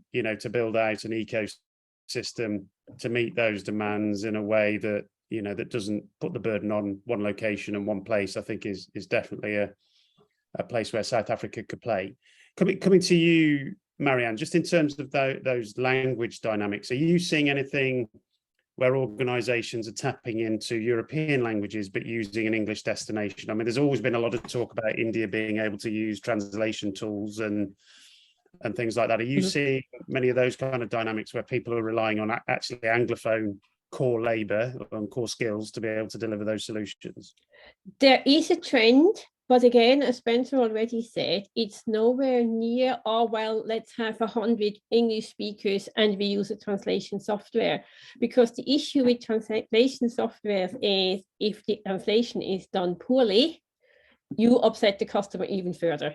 build out an ecosystem to meet those demands in a way that, that doesn't put the burden on one location and one place, I think is definitely a place where South Africa could play. Coming to you, Marianne, just in terms of those language dynamics, are you seeing anything where organizations are tapping into European languages, but using an English destination. I mean, there's always been a lot of talk about India being able to use translation tools and things like that. Are you seeing many of those kind of dynamics where people are relying on actually Anglophone core labor and core skills to be able to deliver those solutions? There is a trend, but again, as Spencer already said, it's nowhere near, oh, well, let's have 100 English speakers and we use a translation software. Because the issue with translation software is if the translation is done poorly, you upset the customer even further.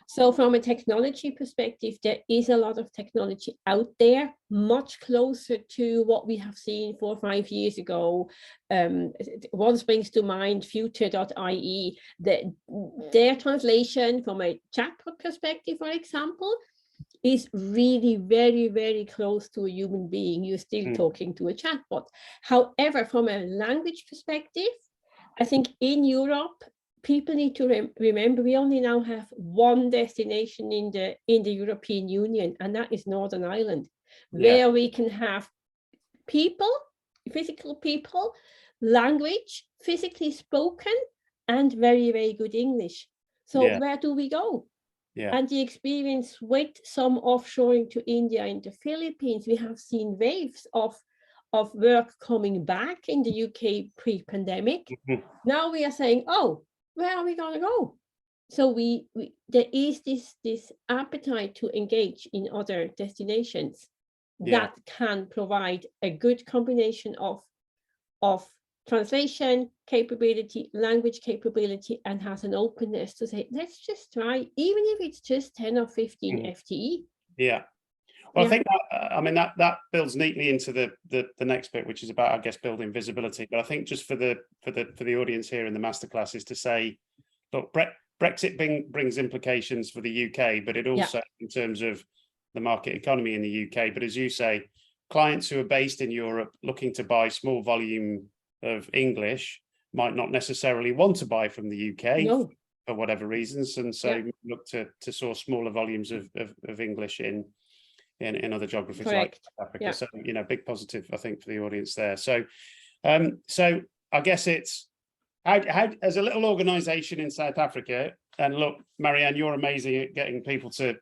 So from a technology perspective, there is a lot of technology out there, much closer to what we have seen 4 or 5 years ago. One springs to mind, future.ie. Their translation from a chatbot perspective, for example, is really very, very close to a human being. You're still talking to a chatbot. However, from a language perspective, I think in Europe, people need to remember we only now have one destination in the European Union, and that is Northern Ireland, where we can have people, physical people, language, physically spoken, and very, very good English. So where do we go? And the experience with some offshoring to India and the Philippines, we have seen waves of work coming back in the UK pre-pandemic. Now we are saying, oh, where are we going to go? So there is this appetite to engage in other destinations that can provide a good combination of translation capability, language capability, and has an openness to say, let's just try, even if it's just 10 or 15 FTE. Yeah. Well, I think that builds neatly into the next bit, which is about, I guess, building visibility. But I think just for the audience here in the masterclass is to say, look, Brexit brings implications for the UK, but it also in terms of the market economy in the UK. But as you say, clients who are based in Europe looking to buy small volume of English might not necessarily want to buy from the UK for whatever reasons, and so look to source smaller volumes of English in other geographies like Africa. So, big positive, I think, for the audience there. So I guess it's how as a little organization in South Africa, and look, Marianne, you're amazing at getting people to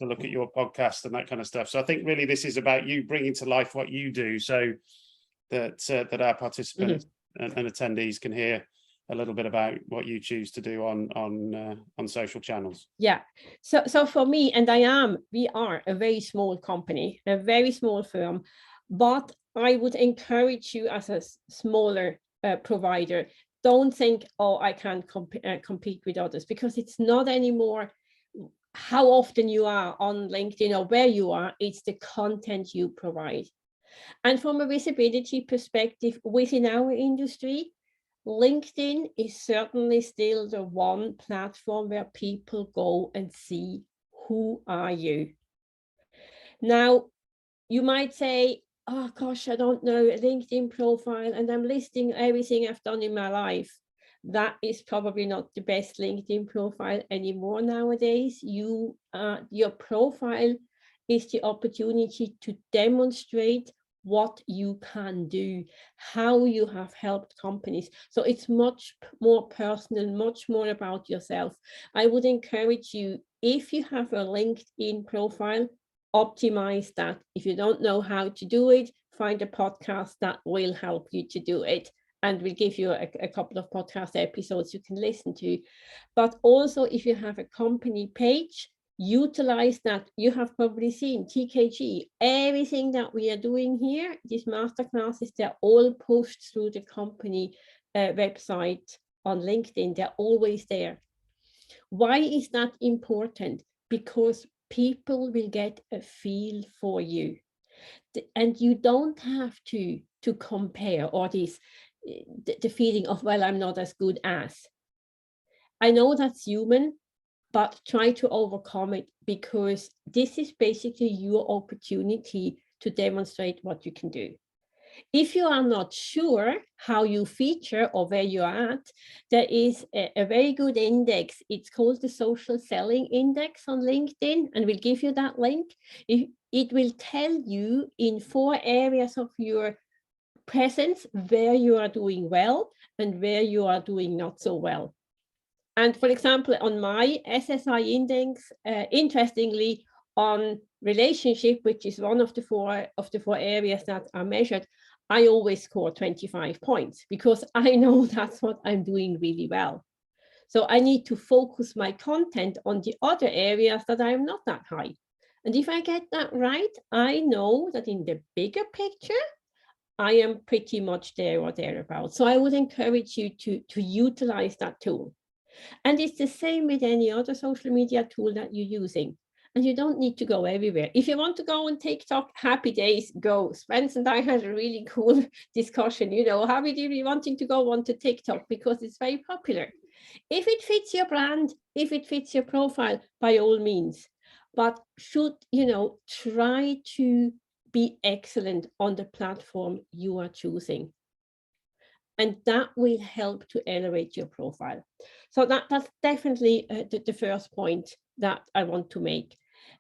look at your podcast and that kind of stuff. So I think really this is about you bringing to life what you do, so that our participants and attendees can hear a little bit about what you choose to do on social channels. Yeah. So for me, and we are a very small company, a very small firm, but I would encourage you as a smaller provider, don't think, oh, I can't compete with others, because it's not anymore how often you are on LinkedIn or where you are, it's the content you provide. And from a visibility perspective within our industry, LinkedIn is certainly still the one platform where people go and see, who are you? Now, you might say, oh gosh, I don't know, a LinkedIn profile and I'm listing everything I've done in my life. That is probably not the best LinkedIn profile anymore nowadays. Your profile is the opportunity to demonstrate what you can do, how you have helped companies. So it's much more personal, much more about yourself. I would encourage you, if you have a LinkedIn profile, optimize that. If you don't know how to do it, find a podcast that will help you to do it. And we'll give you a couple of podcast episodes you can listen to. But also, if you have a company page, utilize that. You have probably seen TKG, everything that we are doing here, these masterclasses, they're all pushed through the company website on LinkedIn. They're always there. Why is that important? Because people will get a feel for you, and you don't have to compare, or the feeling of, well, I'm not as good as. I know that's human, but try to overcome it, because this is basically your opportunity to demonstrate what you can do. If you are not sure how you feature or where you are at, there is a very good index. It's called the Social Selling Index on LinkedIn, and we'll give you that link. It will tell you in 4 areas of your presence where you are doing well and where you are doing not so well. And for example, on my SSI index, interestingly, on relationship, which is one of the four areas that are measured, I always score 25 points because I know that's what I'm doing really well. So I need to focus my content on the other areas that I'm not that high. And if I get that right, I know that in the bigger picture, I am pretty much there or thereabouts. So I would encourage you to utilize that tool. And it's the same with any other social media tool that you're using. And you don't need to go everywhere. If you want to go on TikTok, happy days, go. Spence and I had a really cool discussion, you know, how would you be wanting to go onto TikTok because it's very popular. If it fits your brand, if it fits your profile, by all means. But should, you know, try to be excellent on the platform you are choosing. And that will help to elevate your profile. So that's definitely the first point that I want to make.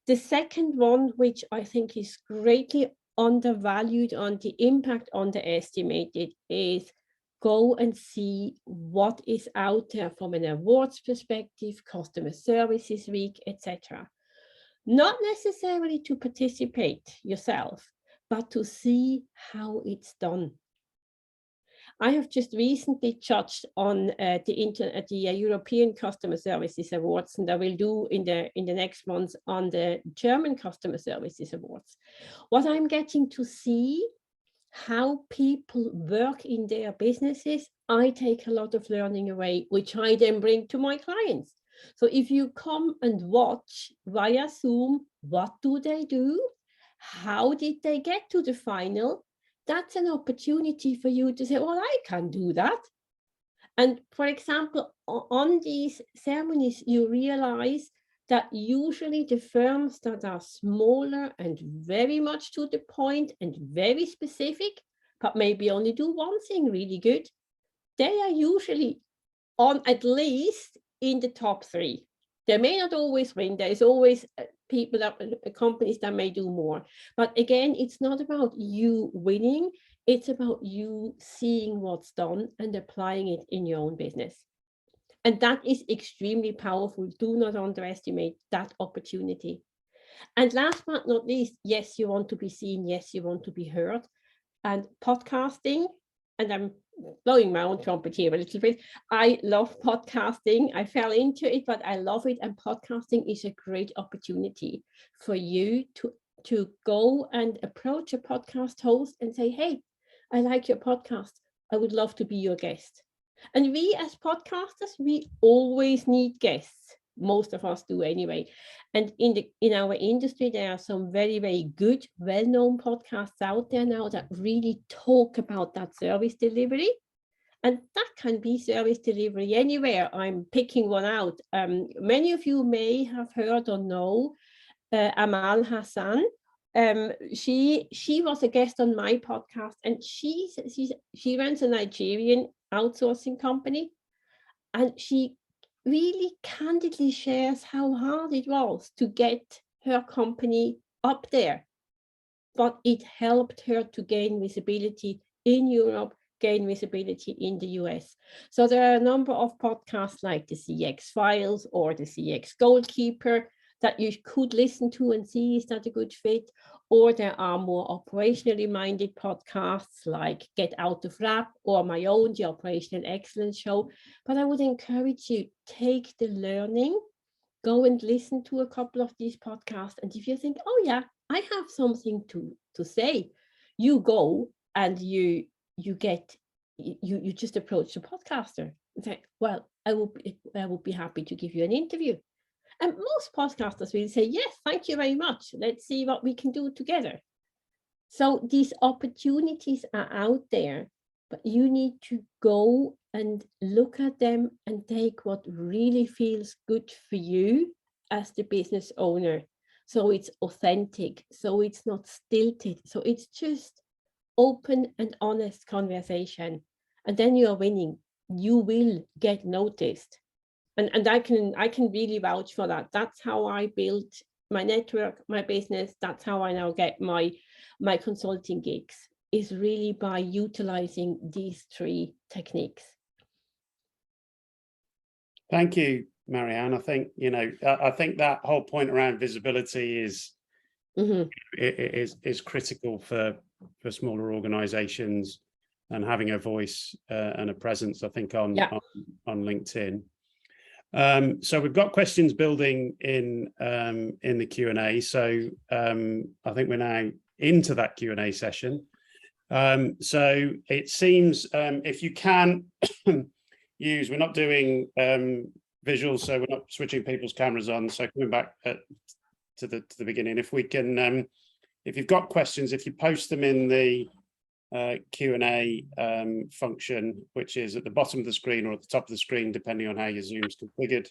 The second one, which I think is greatly undervalued on the impact underestimated, is go and see what is out there from an awards perspective, customer services week, etc. Not necessarily to participate yourself, but to see how it's done. I have just recently judged on the European Customer Services Awards, and I will do in the next months on the German Customer Services Awards. What I'm getting to see how people work in their businesses, I take a lot of learning away, which I then bring to my clients. So if you come and watch via Zoom, what do they do? How did they get to the final? That's an opportunity for you to say, well, I can do that. And for example, on these ceremonies, you realize that usually the firms that are smaller and very much to the point and very specific, but maybe only do one thing really good, they are usually on at least in the top 3. They may not always win. There's always people, companies that may do more. But again, it's not about you winning. It's about you seeing what's done and applying it in your own business. And that is extremely powerful. Do not underestimate that opportunity. And last but not least, yes, you want to be seen. Yes, you want to be heard. And podcasting, and I'm blowing my own trumpet here a little bit. I love podcasting. I fell into it, but I love it. And podcasting is a great opportunity for you to go and approach a podcast host and say, hey, I like your podcast. I would love to be your guest. And we as podcasters, we always need guests. Most of us do anyway. And in our industry, there are some very, very good, well-known podcasts out there now that really talk about that service delivery. And that can be service delivery anywhere. I'm picking one out. Many of you may have heard or know Amal Hassan. She was a guest on my podcast, and she runs a Nigerian outsourcing company, and she really candidly shares how hard it was to get her company up there. But it helped her to gain visibility in Europe, gain visibility in the US. So there are a number of podcasts like the CX Files or the CX Goalkeeper that you could listen to and see, is that a good fit? Or there are more operationally minded podcasts like Get Out of Rap or my own, the Operational Excellence Show. But I would encourage you, take the learning, go and listen to a couple of these podcasts. And if you think, oh yeah, I have something to say, you go and you just approach the podcaster and say, well, I will be happy to give you an interview. And most podcasters will say, yes, thank you very much. Let's see what we can do together. So these opportunities are out there, but you need to go and look at them and take what really feels good for you as the business owner. So it's authentic, so it's not stilted, so it's just open and honest conversation. And then you are winning. You will get noticed. And I can really vouch for that. That's how I built my network, my business. That's how I now get my consulting gigs. is really by utilizing these 3 techniques. Thank you, Marianne. I think, I think that whole point around visibility is critical for smaller organizations, and having a voice and a presence, I think, on LinkedIn. So we've got questions building in the Q&A. So I think we're now into that Q&A session. So it seems if you can use, we're not doing visuals, so we're not switching people's cameras on. So coming back to the beginning, if we can, if you've got questions, if you post them in the Q&A function, which is at the bottom of the screen or at the top of the screen, depending on how your Zoom's configured,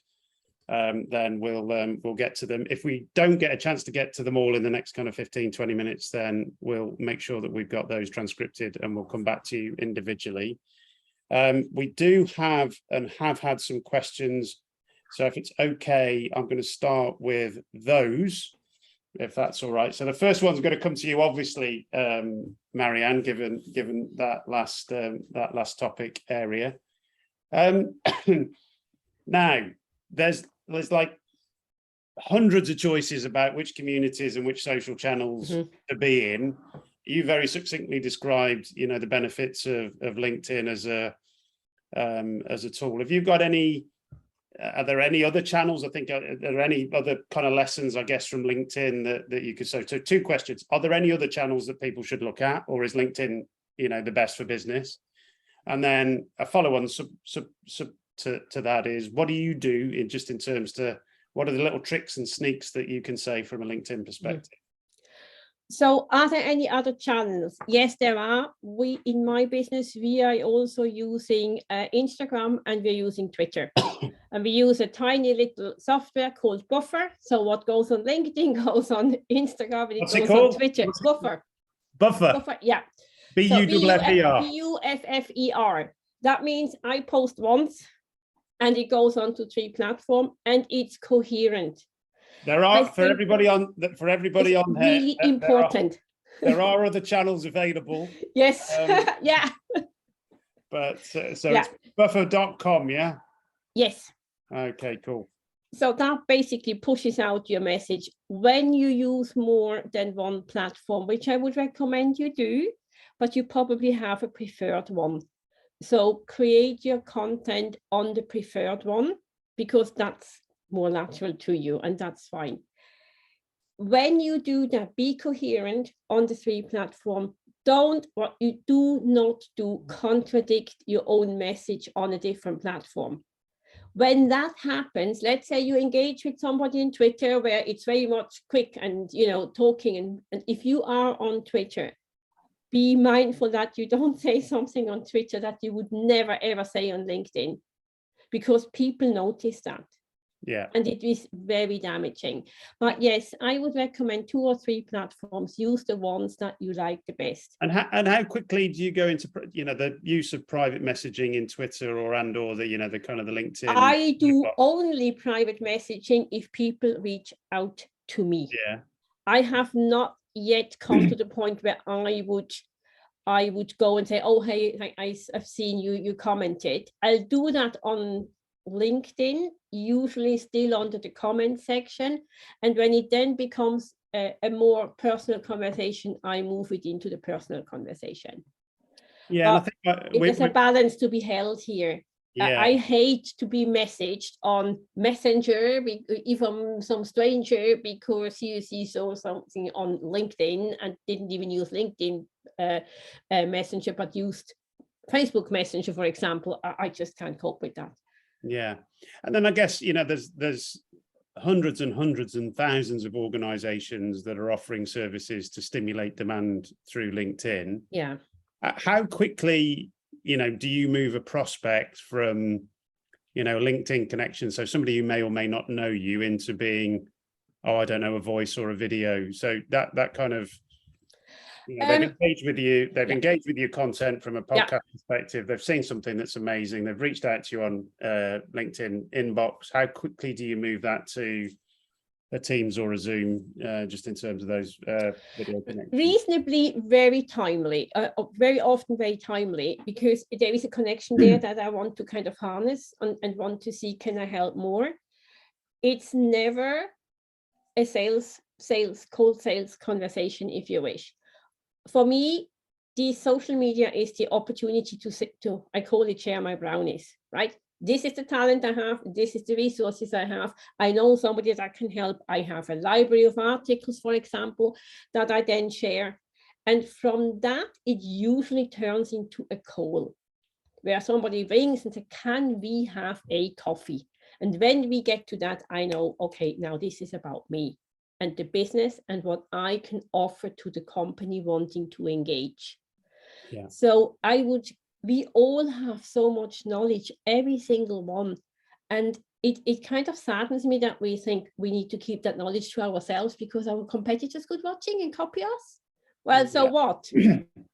then we'll get to them. If we don't get a chance to get to them all in the next kind of 15-20 minutes, then we'll make sure that we've got those transcripted and we'll come back to you individually. We do have and have had some questions, so if it's okay, I'm going to start with those, if that's all right. So the first one's going to come to you, obviously, Marianne, given that last topic area. Now, there's like hundreds of choices about which communities and which social channels to be in. You very succinctly described, the benefits of LinkedIn as a tool. Have you got any? Are there any other channels? I think, are there any other kind of lessons, I guess, from LinkedIn that you could say? So 2 questions. Are there any other channels that people should look at, or is LinkedIn, the best for business? And then a follow-on to that is, what do you do in terms to, what are the little tricks and sneaks that you can say from a LinkedIn perspective? So are there any other channels? Yes, there are. In my business, we are also using Instagram, and we're using Twitter. And we use a tiny little software called Buffer. So what goes on LinkedIn goes on Instagram, and it goes on Twitter. Buffer. Buffer, yeah. B-U-F-F-E-R. B-U-F-F-E-R. That means I post once, and it goes on to 3 platforms, and it's coherent. There are, for everybody on really important. There are other channels available. Yes, yeah. But so it's buffer.com, yeah? Yes. Okay, cool. So that basically pushes out your message. When you use more than 1 platform, which I would recommend you do, but you probably have a preferred one. So create your content on the preferred one, because that's more natural to you, and that's fine. When you do that, be coherent on the 3 platforms. What you do not do, contradict your own message on a different platform. When that happens, let's say you engage with somebody in Twitter where it's very much quick and talking, and if you are on Twitter, be mindful that you don't say something on Twitter that you would never ever say on LinkedIn, because people notice that. Yeah. And it is very damaging. But yes, I would recommend 2 or 3 platforms. Use the ones that you like the best. And how quickly do you go into the use of private messaging in Twitter or the kind of the LinkedIn? I do only private messaging if people reach out to me. Yeah. I have not yet come to the point where I would go and say, oh, hey, I've seen you commented. I'll do that on LinkedIn, usually still under the comment section. And when it then becomes a more personal conversation, I move it into the personal conversation. Yeah, and I think there's a balance to be held here. Yeah. I hate to be messaged on Messenger, even some stranger, because he saw something on LinkedIn and didn't even use LinkedIn Messenger, but used Facebook Messenger, for example. I just can't cope with that. Yeah, and then I guess there's hundreds and hundreds and thousands of organizations that are offering services to stimulate demand through LinkedIn. Yeah. How quickly do you move a prospect from LinkedIn connection, so somebody who may or may not know you, into being, I don't know, a voice or a video? So that kind of they've engaged with you, they've engaged with your content from a podcast perspective, they've seen something that's amazing, they've reached out to you on LinkedIn inbox. How quickly do you move that to a Teams or a Zoom, just in terms of those video connections? Reasonably, very timely, very often very timely, because there is a connection there that I want to kind of harness and want to see, can I help more? It's never a cold sales conversation, if you wish. For me, the social media is the opportunity to, I call it, share my brownies, right? This is the talent I have. This is the resources I have. I know somebody that can help. I have a library of articles, for example, that I then share. And from that, it usually turns into a call where somebody rings and says, can we have a coffee? And when we get to that, I know, okay, now this is about me and the business and what I can offer to the company wanting to engage. Yeah. So we all have so much knowledge, every single one. And it kind of saddens me that we think we need to keep that knowledge to ourselves because our competitors could watching and copy us. Well, so what?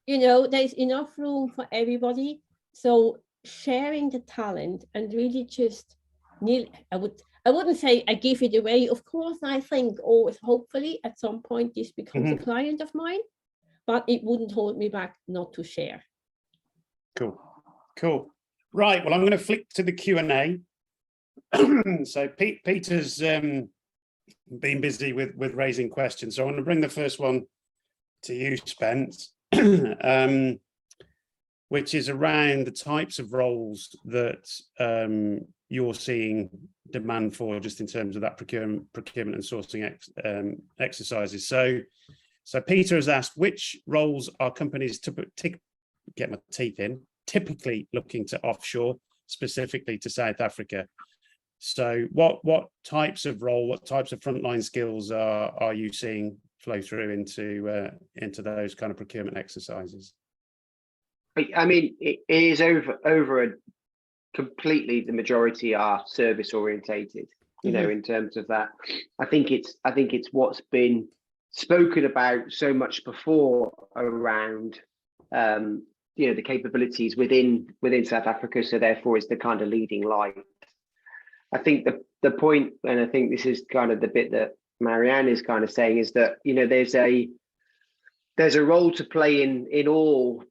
There's enough room for everybody. So sharing the talent and really just I wouldn't say I give it away. Of course, I think always, hopefully at some point this becomes a client of mine, but it wouldn't hold me back not to share. Cool. Right. Well, I'm going to flick to the Q&A. So Peter's been busy with raising questions. So I want to bring the first one to you, Spence, which is around the types of roles that you're seeing demand for, just in terms of that procurement and sourcing exercises. So Peter has asked, which roles are companies typically looking to offshore, specifically to South Africa? So what types of role, what types of frontline skills are you seeing flow through into those kind of procurement exercises? I mean, it is over a completely, the majority are service orientated, in terms of that. I think it's what's been spoken about so much before around the capabilities within South Africa, so therefore it's the kind of leading light. I think the point, and I think this is kind of the bit that Marianne is kind of saying, is that there's a role to play in all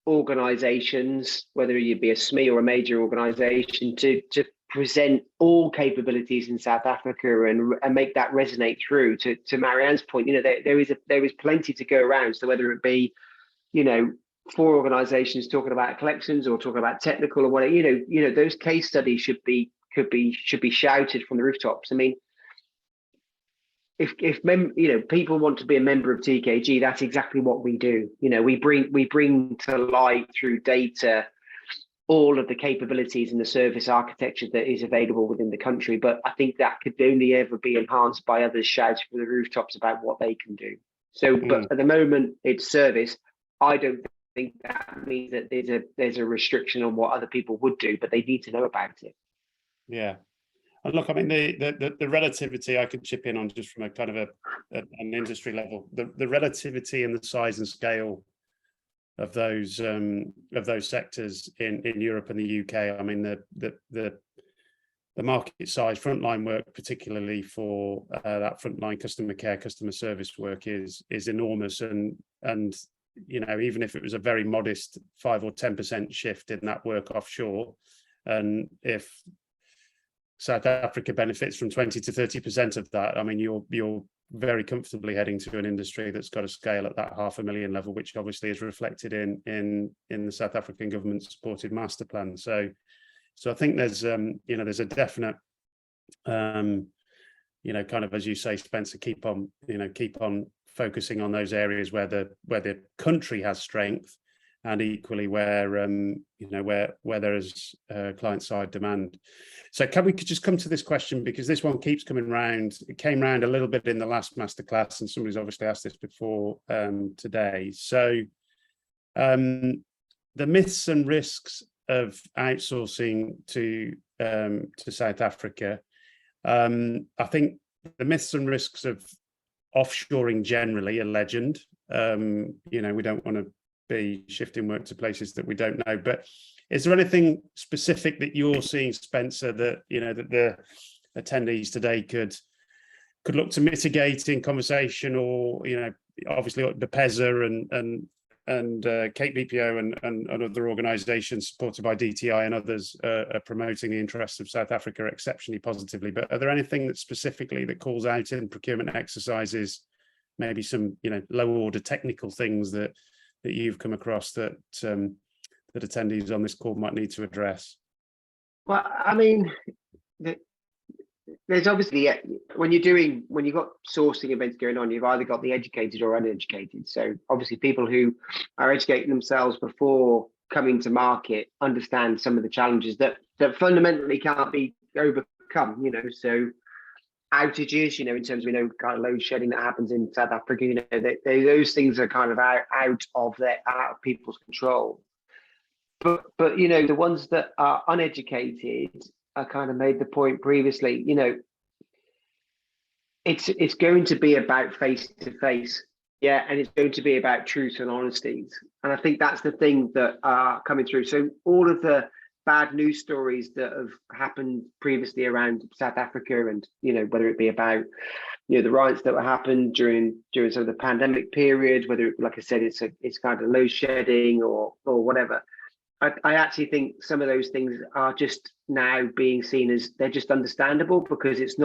organizations, whether you be a SME or a major organization, to present all capabilities in South Africa and make that resonate through. To Marianne's point, there is plenty to go around. So whether it be, for organizations talking about collections or talking about technical or whatever, those case studies should be shouted from the rooftops. I mean, if people want to be a member of TKG, that's exactly what we do. We bring to light through data all of the capabilities and the service architecture that is available within the country. But I think that could only ever be enhanced by others shouting from the rooftops about what they can do. So, but at the moment, it's service. I don't think that means that there's a restriction on what other people would do, but they need to know about it. Yeah. And look, I mean, the relativity I could chip in on, just from a kind of an industry level, the relativity and the size and scale of those sectors in Europe and the UK. I mean, the market size, frontline work, particularly for that frontline customer care, customer service work, is enormous. And even if it was a very modest 5 or 10% shift in that work offshore, and if South Africa benefits from 20 to 30% of that, I mean, you're very comfortably heading to an industry that's got a scale at that 500,000 level, which obviously is reflected in the South African government supported master plan. So I think there's a definite kind of, as you say, Spencer, keep on focusing on those areas where the country has strength, and equally where there is client side demand. So can we just come to this question, because this one keeps coming round. It came round a little bit in the last masterclass, and somebody's obviously asked this before today. So the myths and risks of outsourcing to South Africa. I think the myths and risks of offshoring generally are legend. We don't want to be shifting work to places that we don't know. But is there anything specific that you're seeing, Spencer, that that the attendees today could could look to mitigate in conversation, or obviously BPESA and Cape BPO and other organisations supported by DTI and others are promoting the interests of South Africa exceptionally positively. But are there anything that specifically that calls out in procurement exercises, maybe some low order technical things that you've come across that that attendees on this call might need to address? Well, I mean, there's obviously, when you've got sourcing events going on, you've either got the educated or uneducated. So obviously people who are educating themselves before coming to market understand some of the challenges that fundamentally can't be overcome, so outages, in terms of, kind of load shedding that happens in South Africa, those things are kind of out of people's control. But the ones that are uneducated, I kind of made the point previously, it's going to be about face to face, and it's going to be about truth and honesty. And I think that's the thing that are coming through. So all of the bad news stories that have happened previously around South Africa, and whether it be about the riots that were happened during some of the pandemic period, whether it, like I said, it's kind of load shedding or whatever. I actually think some of those things are just now being seen as they're just understandable, because it's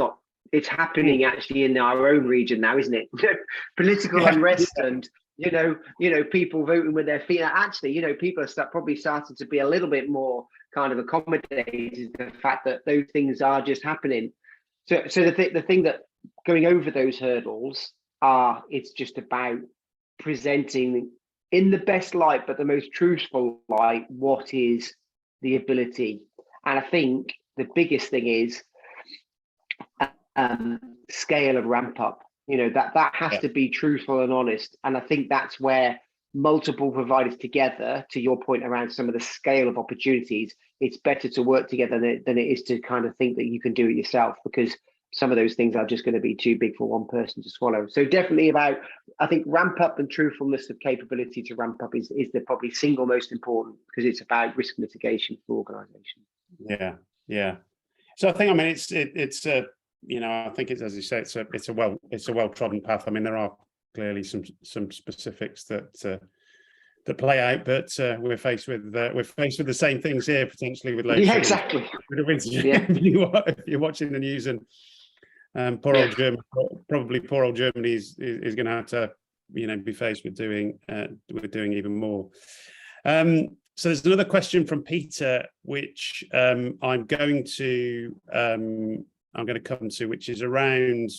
happening actually in our own region now, isn't it? Political unrest and people voting with their feet. Actually, people are probably starting to be a little bit more kind of accommodated to the fact that those things are just happening. So the thing that going over those hurdles it's just about presenting in the best light, but the most truthful light, what is the ability. And I think the biggest thing is scale of ramp up. That has to be truthful and honest. And I think that's where multiple providers together, to your point around some of the scale of opportunities, it's better to work together than it is to kind of think that you can do it yourself, because some of those things are just going to be too big for one person to swallow. So definitely I think ramp up and truthfulness of capability to ramp up is the probably single most important, because it's about risk mitigation for organizations. Yeah. So I think, it's I think it's, as you say, it's a well trodden path. There are clearly some specifics that play out, but we're faced with the same things here potentially with load shedding. Exactly. If you're watching the news, and poor old Germany is going to have to be faced with doing even more. So there's another question from Peter, which I'm going to come to, which is around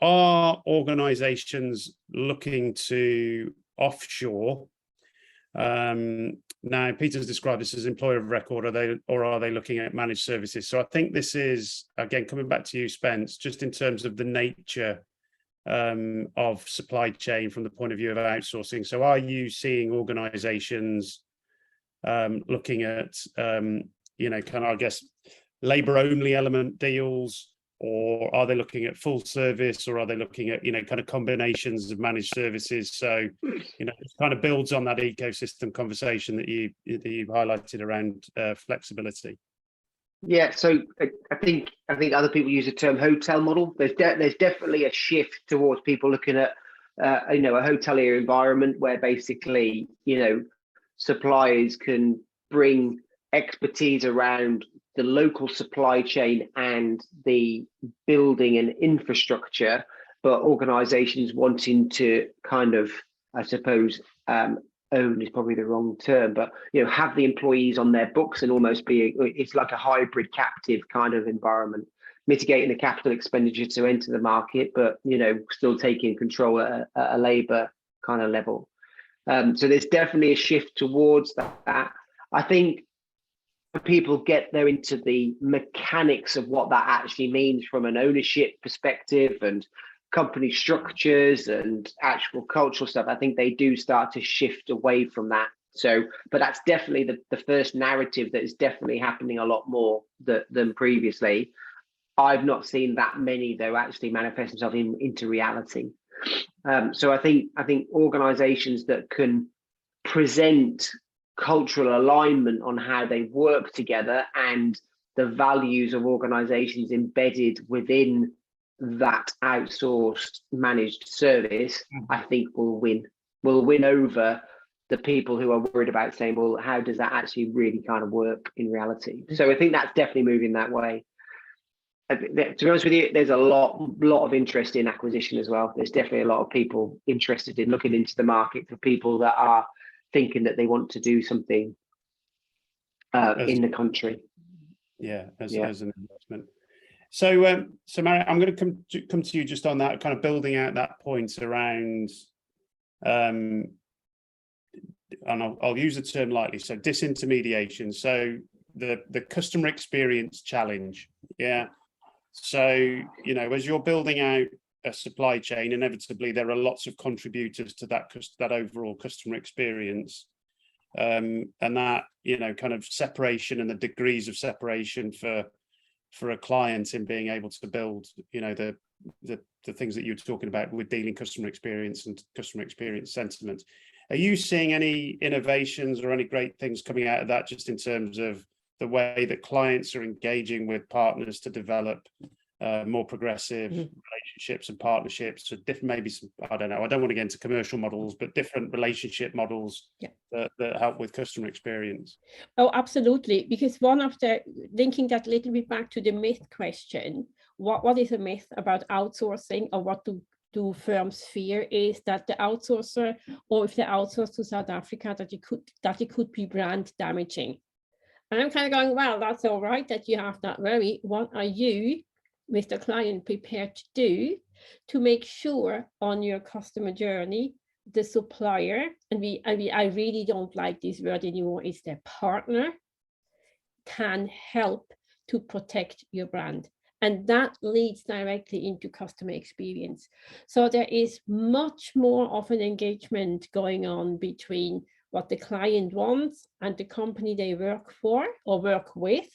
are organizations looking to offshore? Now, Peter's described this as employer of record, are they looking at managed services? So I think this is, again, coming back to you, Spence, just in terms of the nature of supply chain from the point of view of outsourcing. So are you seeing organizations looking at, kind of, I guess, labor only element deals, or are they looking at full service, or are they looking at, kind of combinations of managed services? So, it kind of builds on that ecosystem conversation that you've highlighted around flexibility. Yeah, so I think other people use the term hotel model. There's definitely a shift towards people looking at a hotelier environment where basically suppliers can bring expertise around the local supply chain and the building and infrastructure, but organizations wanting to kind of, I suppose, own is probably the wrong term, but have the employees on their books and almost it's like a hybrid captive kind of environment, mitigating the capital expenditure to enter the market, but still taking control at a labor kind of level. So there's definitely a shift towards that. I think people get there into the mechanics of what that actually means from an ownership perspective and company structures and actual cultural stuff, I think they do start to shift away from that. So, but that's definitely the first narrative that is definitely happening a lot more than previously. I've not seen that many though actually manifest themselves into reality. So I think organizations that can present cultural alignment on how they work together and the values of organizations embedded within that outsourced managed service, I think will win over the people who are worried about saying, well, how does that actually really kind of work in reality? So I think that's definitely moving that way. To be honest with you, there's a lot of interest in acquisition as well. There's definitely a lot of people interested in looking into the market for people that are thinking that they want to do something in the country. Yeah, as an investment. So, so Mary, I'm going to come to you just on that, kind of building out that point around, and I'll use the term lightly. So disintermediation. So the customer experience challenge. Yeah. So, you know, as you're building out a supply chain, inevitably there are lots of contributors to that overall customer experience. And that, you know, kind of separation and the degrees of separation for a client in being able to build, you know, the things that you're talking about with dealing customer experience and customer experience sentiment. Are you seeing any innovations or any great things coming out of that, just in terms of the way that clients are engaging with partners to develop more progressive relationships and partnerships, so different, maybe some, I don't know, I don't want to get into commercial models, but different relationship models that help with customer experience? Oh, absolutely. Because one of the, linking that a little bit back to the myth question, what is a myth about outsourcing, or what do firms fear, is that the outsourcer, or if they outsource to South Africa, that it could be brand damaging. And I'm kind of going, well, that's all right that you have that worry. What are you, with the client, prepared to do to make sure on your customer journey, the supplier, and I really don't like this word anymore, is the partner, can help to protect your brand? And that leads directly into customer experience. So there is much more of an engagement going on between what the client wants and the company they work for or work with.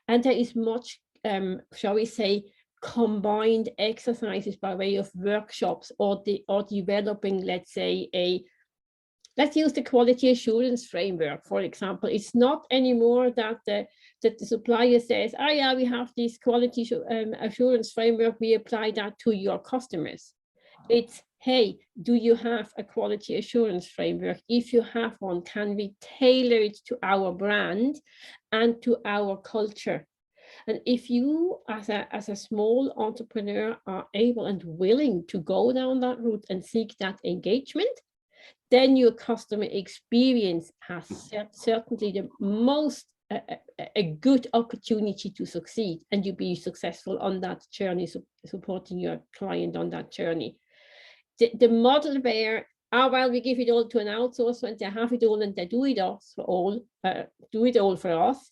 And there is much, shall we say, combined exercises by way of workshops, or developing, let's say, let's use the quality assurance framework, for example. It's not anymore that the supplier says, oh yeah, we have this quality assurance framework, we apply that to your customers. It's, hey, do you have a quality assurance framework? If you have one, can we tailor it to our brand and to our culture? And if you, as a small entrepreneur, are able and willing to go down that route and seek that engagement, then your customer experience has certainly the most a good opportunity to succeed, and you be successful on that journey, supporting your client on that journey. The model where, well, we give it all to an outsourcer and they have it all and they do it all for us,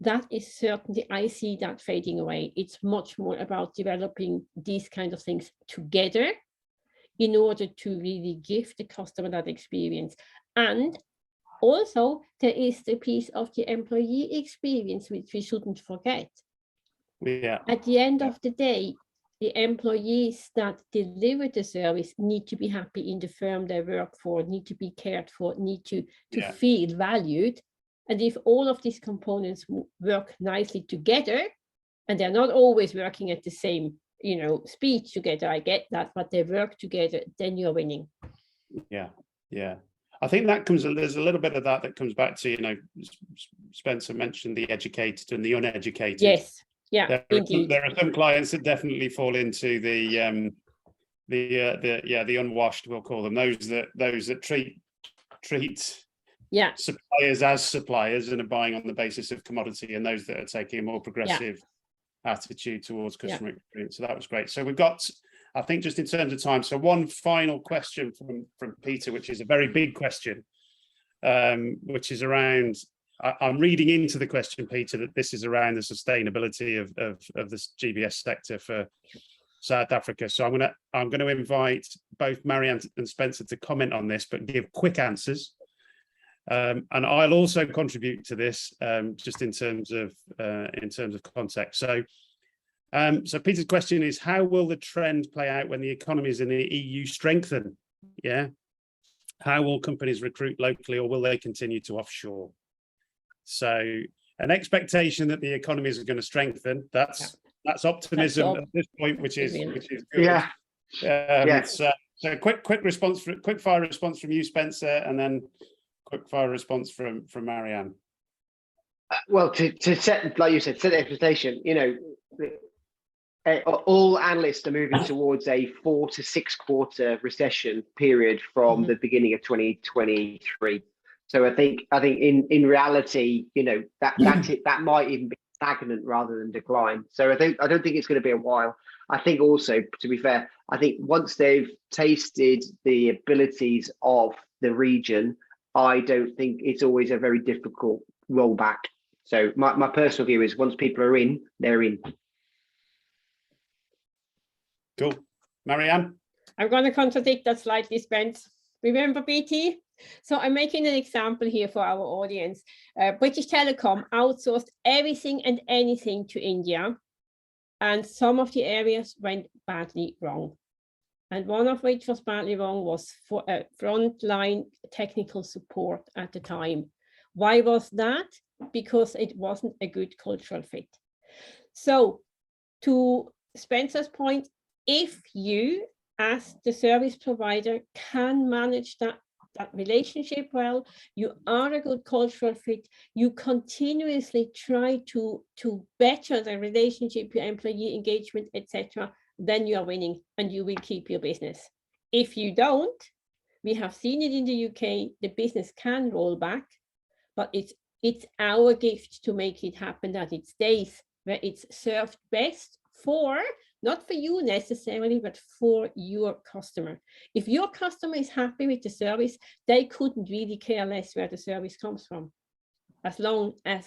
that is certainly, I see that fading away. It's much more about developing these kind of things together in order to really give the customer that experience. And also there is the piece of the employee experience, which we shouldn't forget. Yeah. At the end of the day, the employees that deliver the service need to be happy in the firm they work for, need to be cared for, need to feel valued. And if all of these components work nicely together, and they're not always working at the same, speed together, I get that, but they work together, then you're winning. Yeah. I think that there's a little bit of that comes back to, Spencer mentioned the educated and the uneducated. Yes. Yeah, there are some clients that definitely fall into the unwashed, we'll call them, those that treat suppliers as suppliers and are buying on the basis of commodity, and those that are taking a more progressive attitude towards customer experience. So that was great. So we've got, I think, just in terms of time, so one final question from Peter, which is a very big question, which is around, I'm reading into the question, Peter, that this is around the sustainability of this GBS sector for South Africa. So I'm going to invite both Marianne and Spencer to comment on this, but give quick answers. And I'll also contribute to this, just in terms of context. So Peter's question is, how will the trend play out when the economies in the EU strengthen? Yeah. How will companies recruit locally, or will they continue to offshore? So, an expectation that the economies are going to strengthen. That's optimism at this point, which is good. Yeah. So quick fire response from you, Spencer, and then quick fire response from Marianne. Well, to set, like you said, set the expectation. All analysts are moving towards a 4 to 6 quarter recession period from the beginning of 2023. So I think in reality, that might even be stagnant rather than decline. So I don't think it's going to be a while. I think also, to be fair, I think once they've tasted the abilities of the region, I don't think it's always a very difficult rollback. So my personal view is once people are in, they're in. Cool. Marianne? I'm going to contradict that slightly, Spence. Remember BT? So I'm making an example here for our audience. British Telecom outsourced everything and anything to India, and some of the areas went badly wrong. And one of which was badly wrong was for frontline technical support at the time. Why was that? Because it wasn't a good cultural fit. So to Spencer's point, if you as the service provider can manage that relationship well, you are a good cultural fit, you continuously try to better the relationship, your employee engagement, etc., then you are winning and you will keep your business. If you don't, we have seen it in the UK, the business can roll back, but it's our gift to make it happen that it stays where it's served best for, not for you necessarily, but for your customer. If your customer is happy with the service, they couldn't really care less where the service comes from, as long as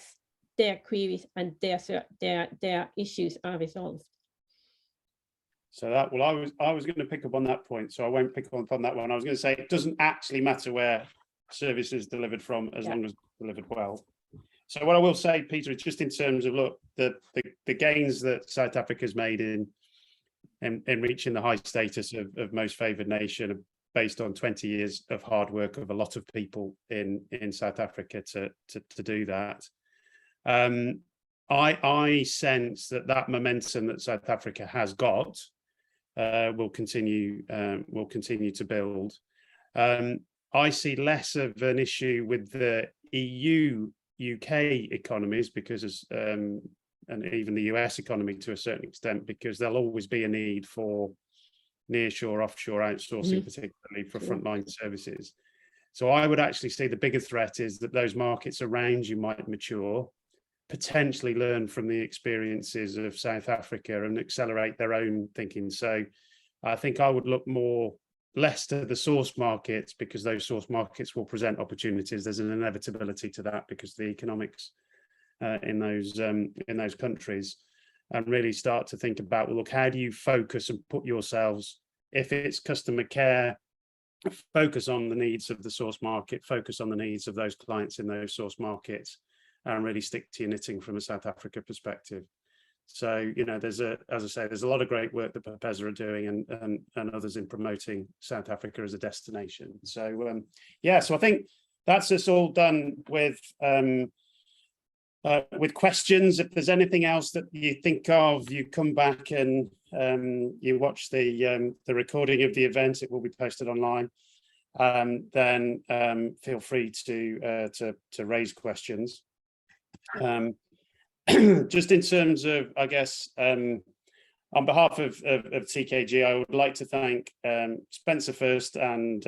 their queries and their issues are resolved. So that, well, I was going to pick up on that point, so I won't pick up on that one. I was going to say it doesn't actually matter where service is delivered from, as long as it's delivered well. So what I will say, Peter, is just in terms of, look, the gains that South Africa's made in reaching the high status of most favoured nation are based on 20 years of hard work of a lot of people in South Africa to do that. I sense that momentum that South Africa has got will continue to build. I see less of an issue with the EU UK economies because and even the US economy to a certain extent, because there'll always be a need for nearshore, offshore outsourcing, particularly for frontline services. So I would actually say the bigger threat is that those markets around you might mature, potentially learn from the experiences of South Africa and accelerate their own thinking. So I think I would look less to the source markets, because those source markets will present opportunities. There's an inevitability to that because of the economics in those countries, and really start to think about, well, look, how do you focus and put yourselves, if it's customer care, focus on the needs of the source market, focus on the needs of those clients in those source markets, and really stick to your knitting from a South Africa perspective. So, there's a lot of great work that BPESA are doing and others in promoting South Africa as a destination. So, so I think that's us all done with questions. If there's anything else that you think of, you come back and you watch the recording of the event. It will be posted online. Then feel free to raise questions. Just in terms of, I guess, on behalf of TKG, I would like to thank Spencer first, and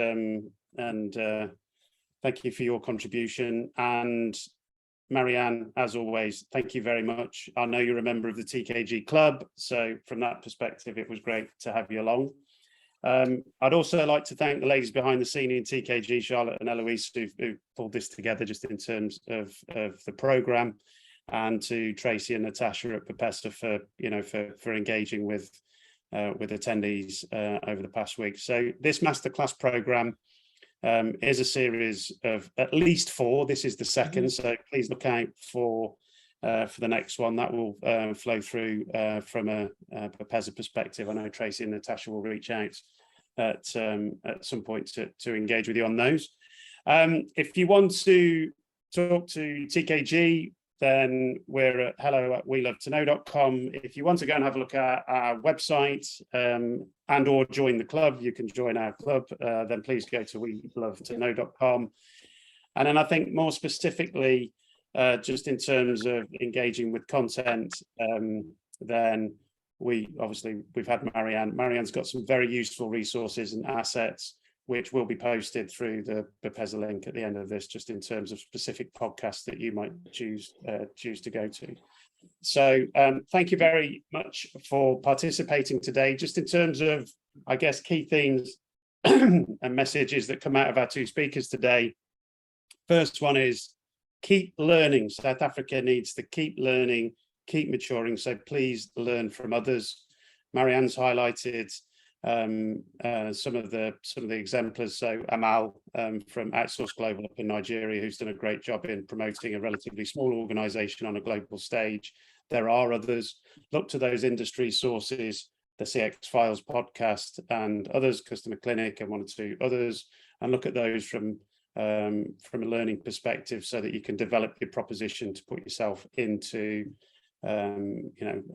thank you for your contribution. And Marianne, as always, thank you very much. I know you're a member of the TKG club, so from that perspective, it was great to have you along. I'd also like to thank the ladies behind the scene in TKG, Charlotte and Eloise, who pulled this together just in terms of the programme, and to Tracy and Natasha at BPESA for engaging with attendees over the past week. So this masterclass programme is a series of at least 4. This is the second, so please look out for the next one. That will flow through from a BPESA perspective. I know Tracy and Natasha will reach out at some point to engage with you on those. If you want to talk to TKG, then we're at hello@welovetoknow.com. If you want to go and have a look at our website and or join the club, you can join our club, then please go to welovetoknow.com. And then I think more specifically, just in terms of engaging with content, then we've had Marianne. Marianne's got some very useful resources and assets which will be posted through the BPESA link at the end of this, just in terms of specific podcasts that you might choose to go to. So thank you very much for participating today. Just in terms of, I guess, key themes and messages that come out of our two speakers today. First one is keep learning. South Africa needs to keep learning, keep maturing. So please learn from others. Marianne's highlighted some of the exemplars. So Amal from Outsource Global up in Nigeria, who's done a great job in promoting a relatively small organization on a global stage. There are others. Look to those industry sources, the CX Files podcast and others, Customer Clinic and one or two others, and look at those from a learning perspective so that you can develop your proposition to put yourself into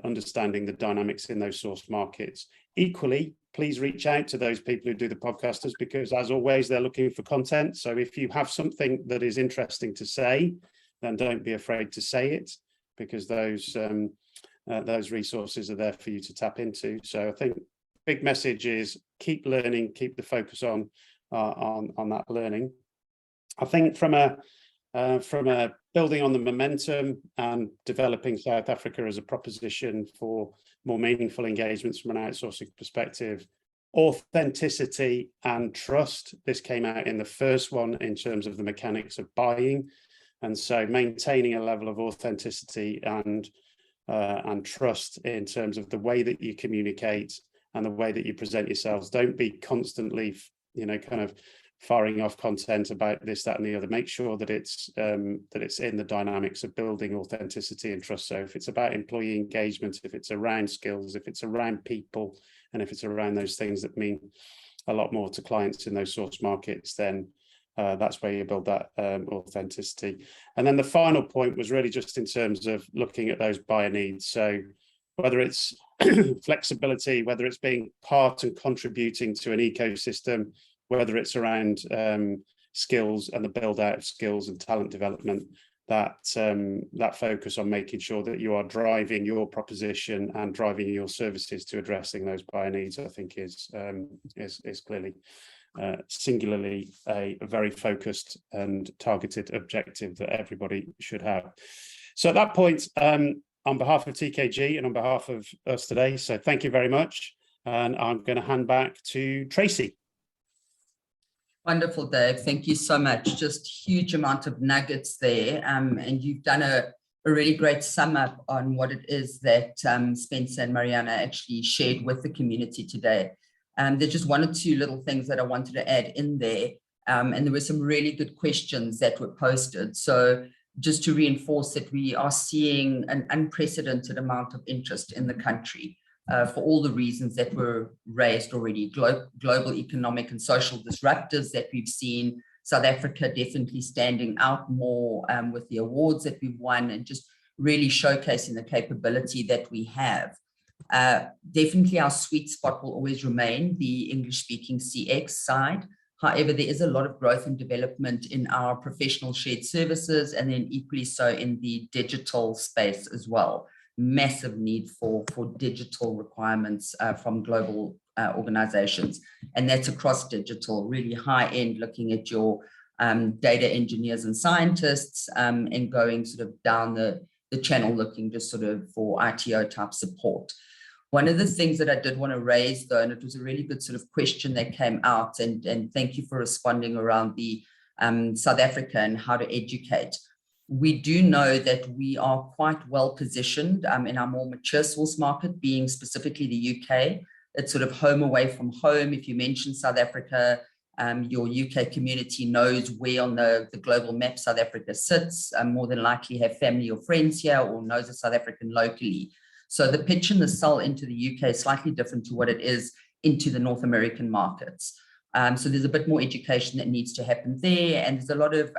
understanding the dynamics in those source markets. Equally, please reach out to those people who do the podcasters, because as always, they're looking for content. So if you have something that is interesting to say, then don't be afraid to say it, because those resources are there for you to tap into. So I think big message is keep learning, keep the focus on that learning. I think from a building on the momentum and developing South Africa as a proposition for more meaningful engagements from an outsourcing perspective, authenticity and trust. This came out in the first one in terms of the mechanics of buying. And so maintaining a level of authenticity and trust in terms of the way that you communicate and the way that you present yourselves. Don't be constantly, kind of firing off content about this, that, and the other. Make sure that it's in the dynamics of building authenticity and trust. So if it's about employee engagement, if it's around skills, if it's around people, and if it's around those things that mean a lot more to clients in those source markets, then that's where you build that authenticity. And then the final point was really just in terms of looking at those buyer needs. So whether it's flexibility, whether it's being part and contributing to an ecosystem, whether it's around skills and the build out of skills and talent development, that focus on making sure that you are driving your proposition and driving your services to addressing those buyer needs, I think is clearly singularly a very focused and targeted objective that everybody should have. So at that point, on behalf of TKG and on behalf of us today, so thank you very much. And I'm going to hand back to Tracy. Wonderful, Dave. Thank you so much. Just huge amount of nuggets there. And you've done a really great sum up on what it is that Spencer and Mariana actually shared with the community today. There's just one or two little things that I wanted to add in there. And there were some really good questions that were posted. So just to reinforce that we are seeing an unprecedented amount of interest in the country. For all the reasons that were raised already, global economic and social disruptors that we've seen, South Africa definitely standing out more with the awards that we've won and just really showcasing the capability that we have. Definitely our sweet spot will always remain the English-speaking CX side. However, there is a lot of growth and development in our professional shared services and then equally so in the digital space as well. Massive need for digital requirements from global organizations. And that's across digital, really high end, looking at your data engineers and scientists and going sort of down the channel looking just sort of for ITO type support. One of the things that I did want to raise though, and it was a really good sort of question that came out, and thank you for responding around the South Africa and how to educate. We do know that we are quite well positioned in our more mature source market, being specifically the UK. It's sort of home away from home. If you mention South Africa, your UK community knows where on the global map South Africa sits, more than likely have family or friends here or knows a South African locally. So the pitch and the sell into the UK is slightly different to what it is into the North American markets. So there's a bit more education that needs to happen there. And there's a lot of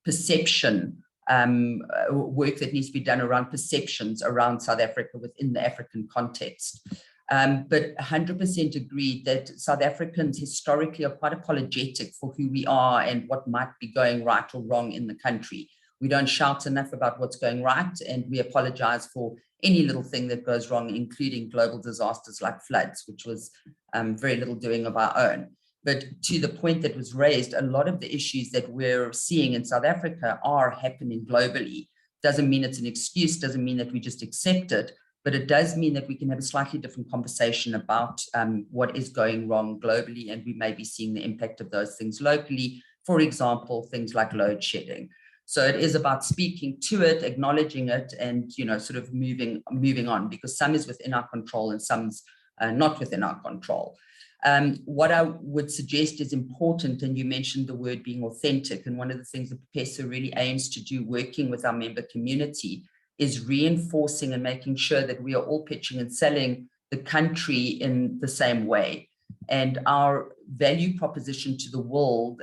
perception work that needs to be done around perceptions around South Africa within the African context. But 100% agreed that South Africans historically are quite apologetic for who we are and what might be going right or wrong in the country. We don't shout enough about what's going right, and we apologize for any little thing that goes wrong, including global disasters like floods, which was very little doing of our own. But to the point that was raised, a lot of the issues that we're seeing in South Africa are happening globally. Doesn't mean it's an excuse, doesn't mean that we just accept it, but it does mean that we can have a slightly different conversation about what is going wrong globally, and we may be seeing the impact of those things locally. For example, things like load shedding. So it is about speaking to it, acknowledging it, and sort of moving on, because some is within our control and some's not within our control. What I would suggest is important, and you mentioned the word being authentic, and one of the things that BPESA really aims to do, working with our member community, is reinforcing and making sure that we are all pitching and selling the country in the same way. And our value proposition to the world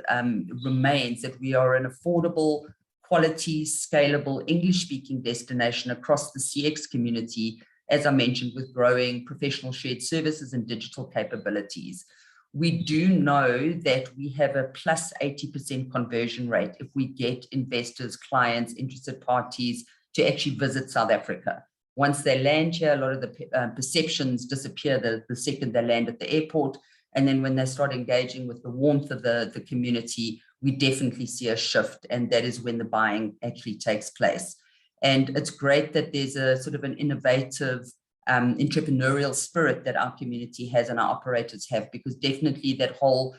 remains that we are an affordable, quality, scalable, English-speaking destination across the CX community, as I mentioned, with growing professional shared services and digital capabilities. We do know that we have a plus 80% conversion rate if we get investors, clients, interested parties to actually visit South Africa. Once they land here, a lot of the perceptions disappear the second they land at the airport. And then when they start engaging with the warmth of the community, we definitely see a shift, and that is when the buying actually takes place. And it's great that there's a sort of an innovative entrepreneurial spirit that our community has and our operators have, because definitely that whole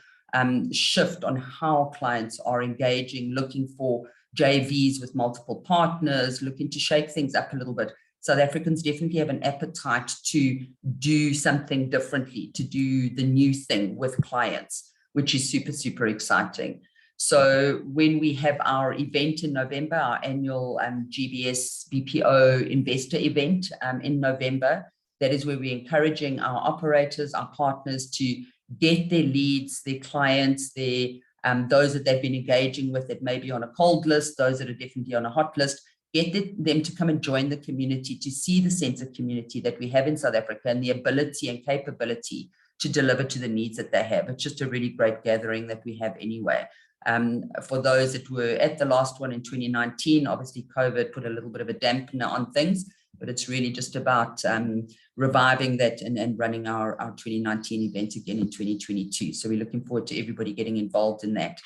shift on how clients are engaging, looking for JVs with multiple partners, looking to shake things up a little bit. South Africans definitely have an appetite to do something differently, to do the new thing with clients, which is super, super exciting. So when we have our event in November, our annual GBS BPO investor event in November, that is where we're encouraging our operators, our partners to get their leads, their clients, their those that they've been engaging with that may be on a cold list, those that are definitely on a hot list, get them to come and join the community, to see the sense of community that we have in South Africa and the ability and capability to deliver to the needs that they have. It's just a really great gathering that we have anyway. For those that were at the last one in 2019, obviously COVID put a little bit of a dampener on things, but it's really just about reviving that and running our 2019 event again in 2022. So we're looking forward to everybody getting involved in that.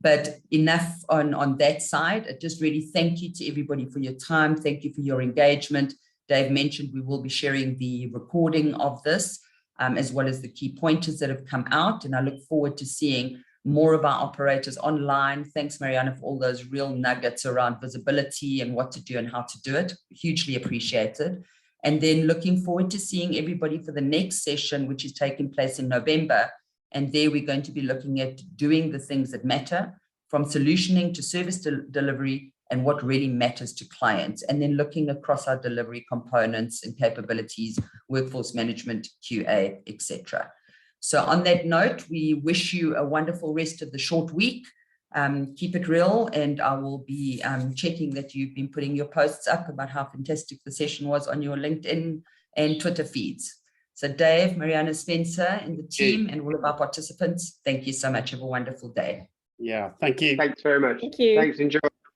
But enough on that side. I just really thank you to everybody for your time. Thank you for your engagement. Dave mentioned we will be sharing the recording of this, as well as the key pointers that have come out. And I look forward to seeing more of our operators online. Thanks, Mariana, for all those real nuggets around visibility and what to do and how to do it. Hugely appreciated. And then looking forward to seeing everybody for the next session, which is taking place in November. And there we're going to be looking at doing the things that matter, from solutioning to service delivery and what really matters to clients. And then looking across our delivery components and capabilities, workforce management, QA, etc. So on that note, we wish you a wonderful rest of the short week. Keep it real, and I will be checking that you've been putting your posts up about how fantastic the session was on your LinkedIn and Twitter feeds. So Dave, Mariana, Spencer, and the team, and all of our participants, thank you so much. Have a wonderful day. Yeah, thank you. Thanks very much. Thank you. Thanks, enjoy.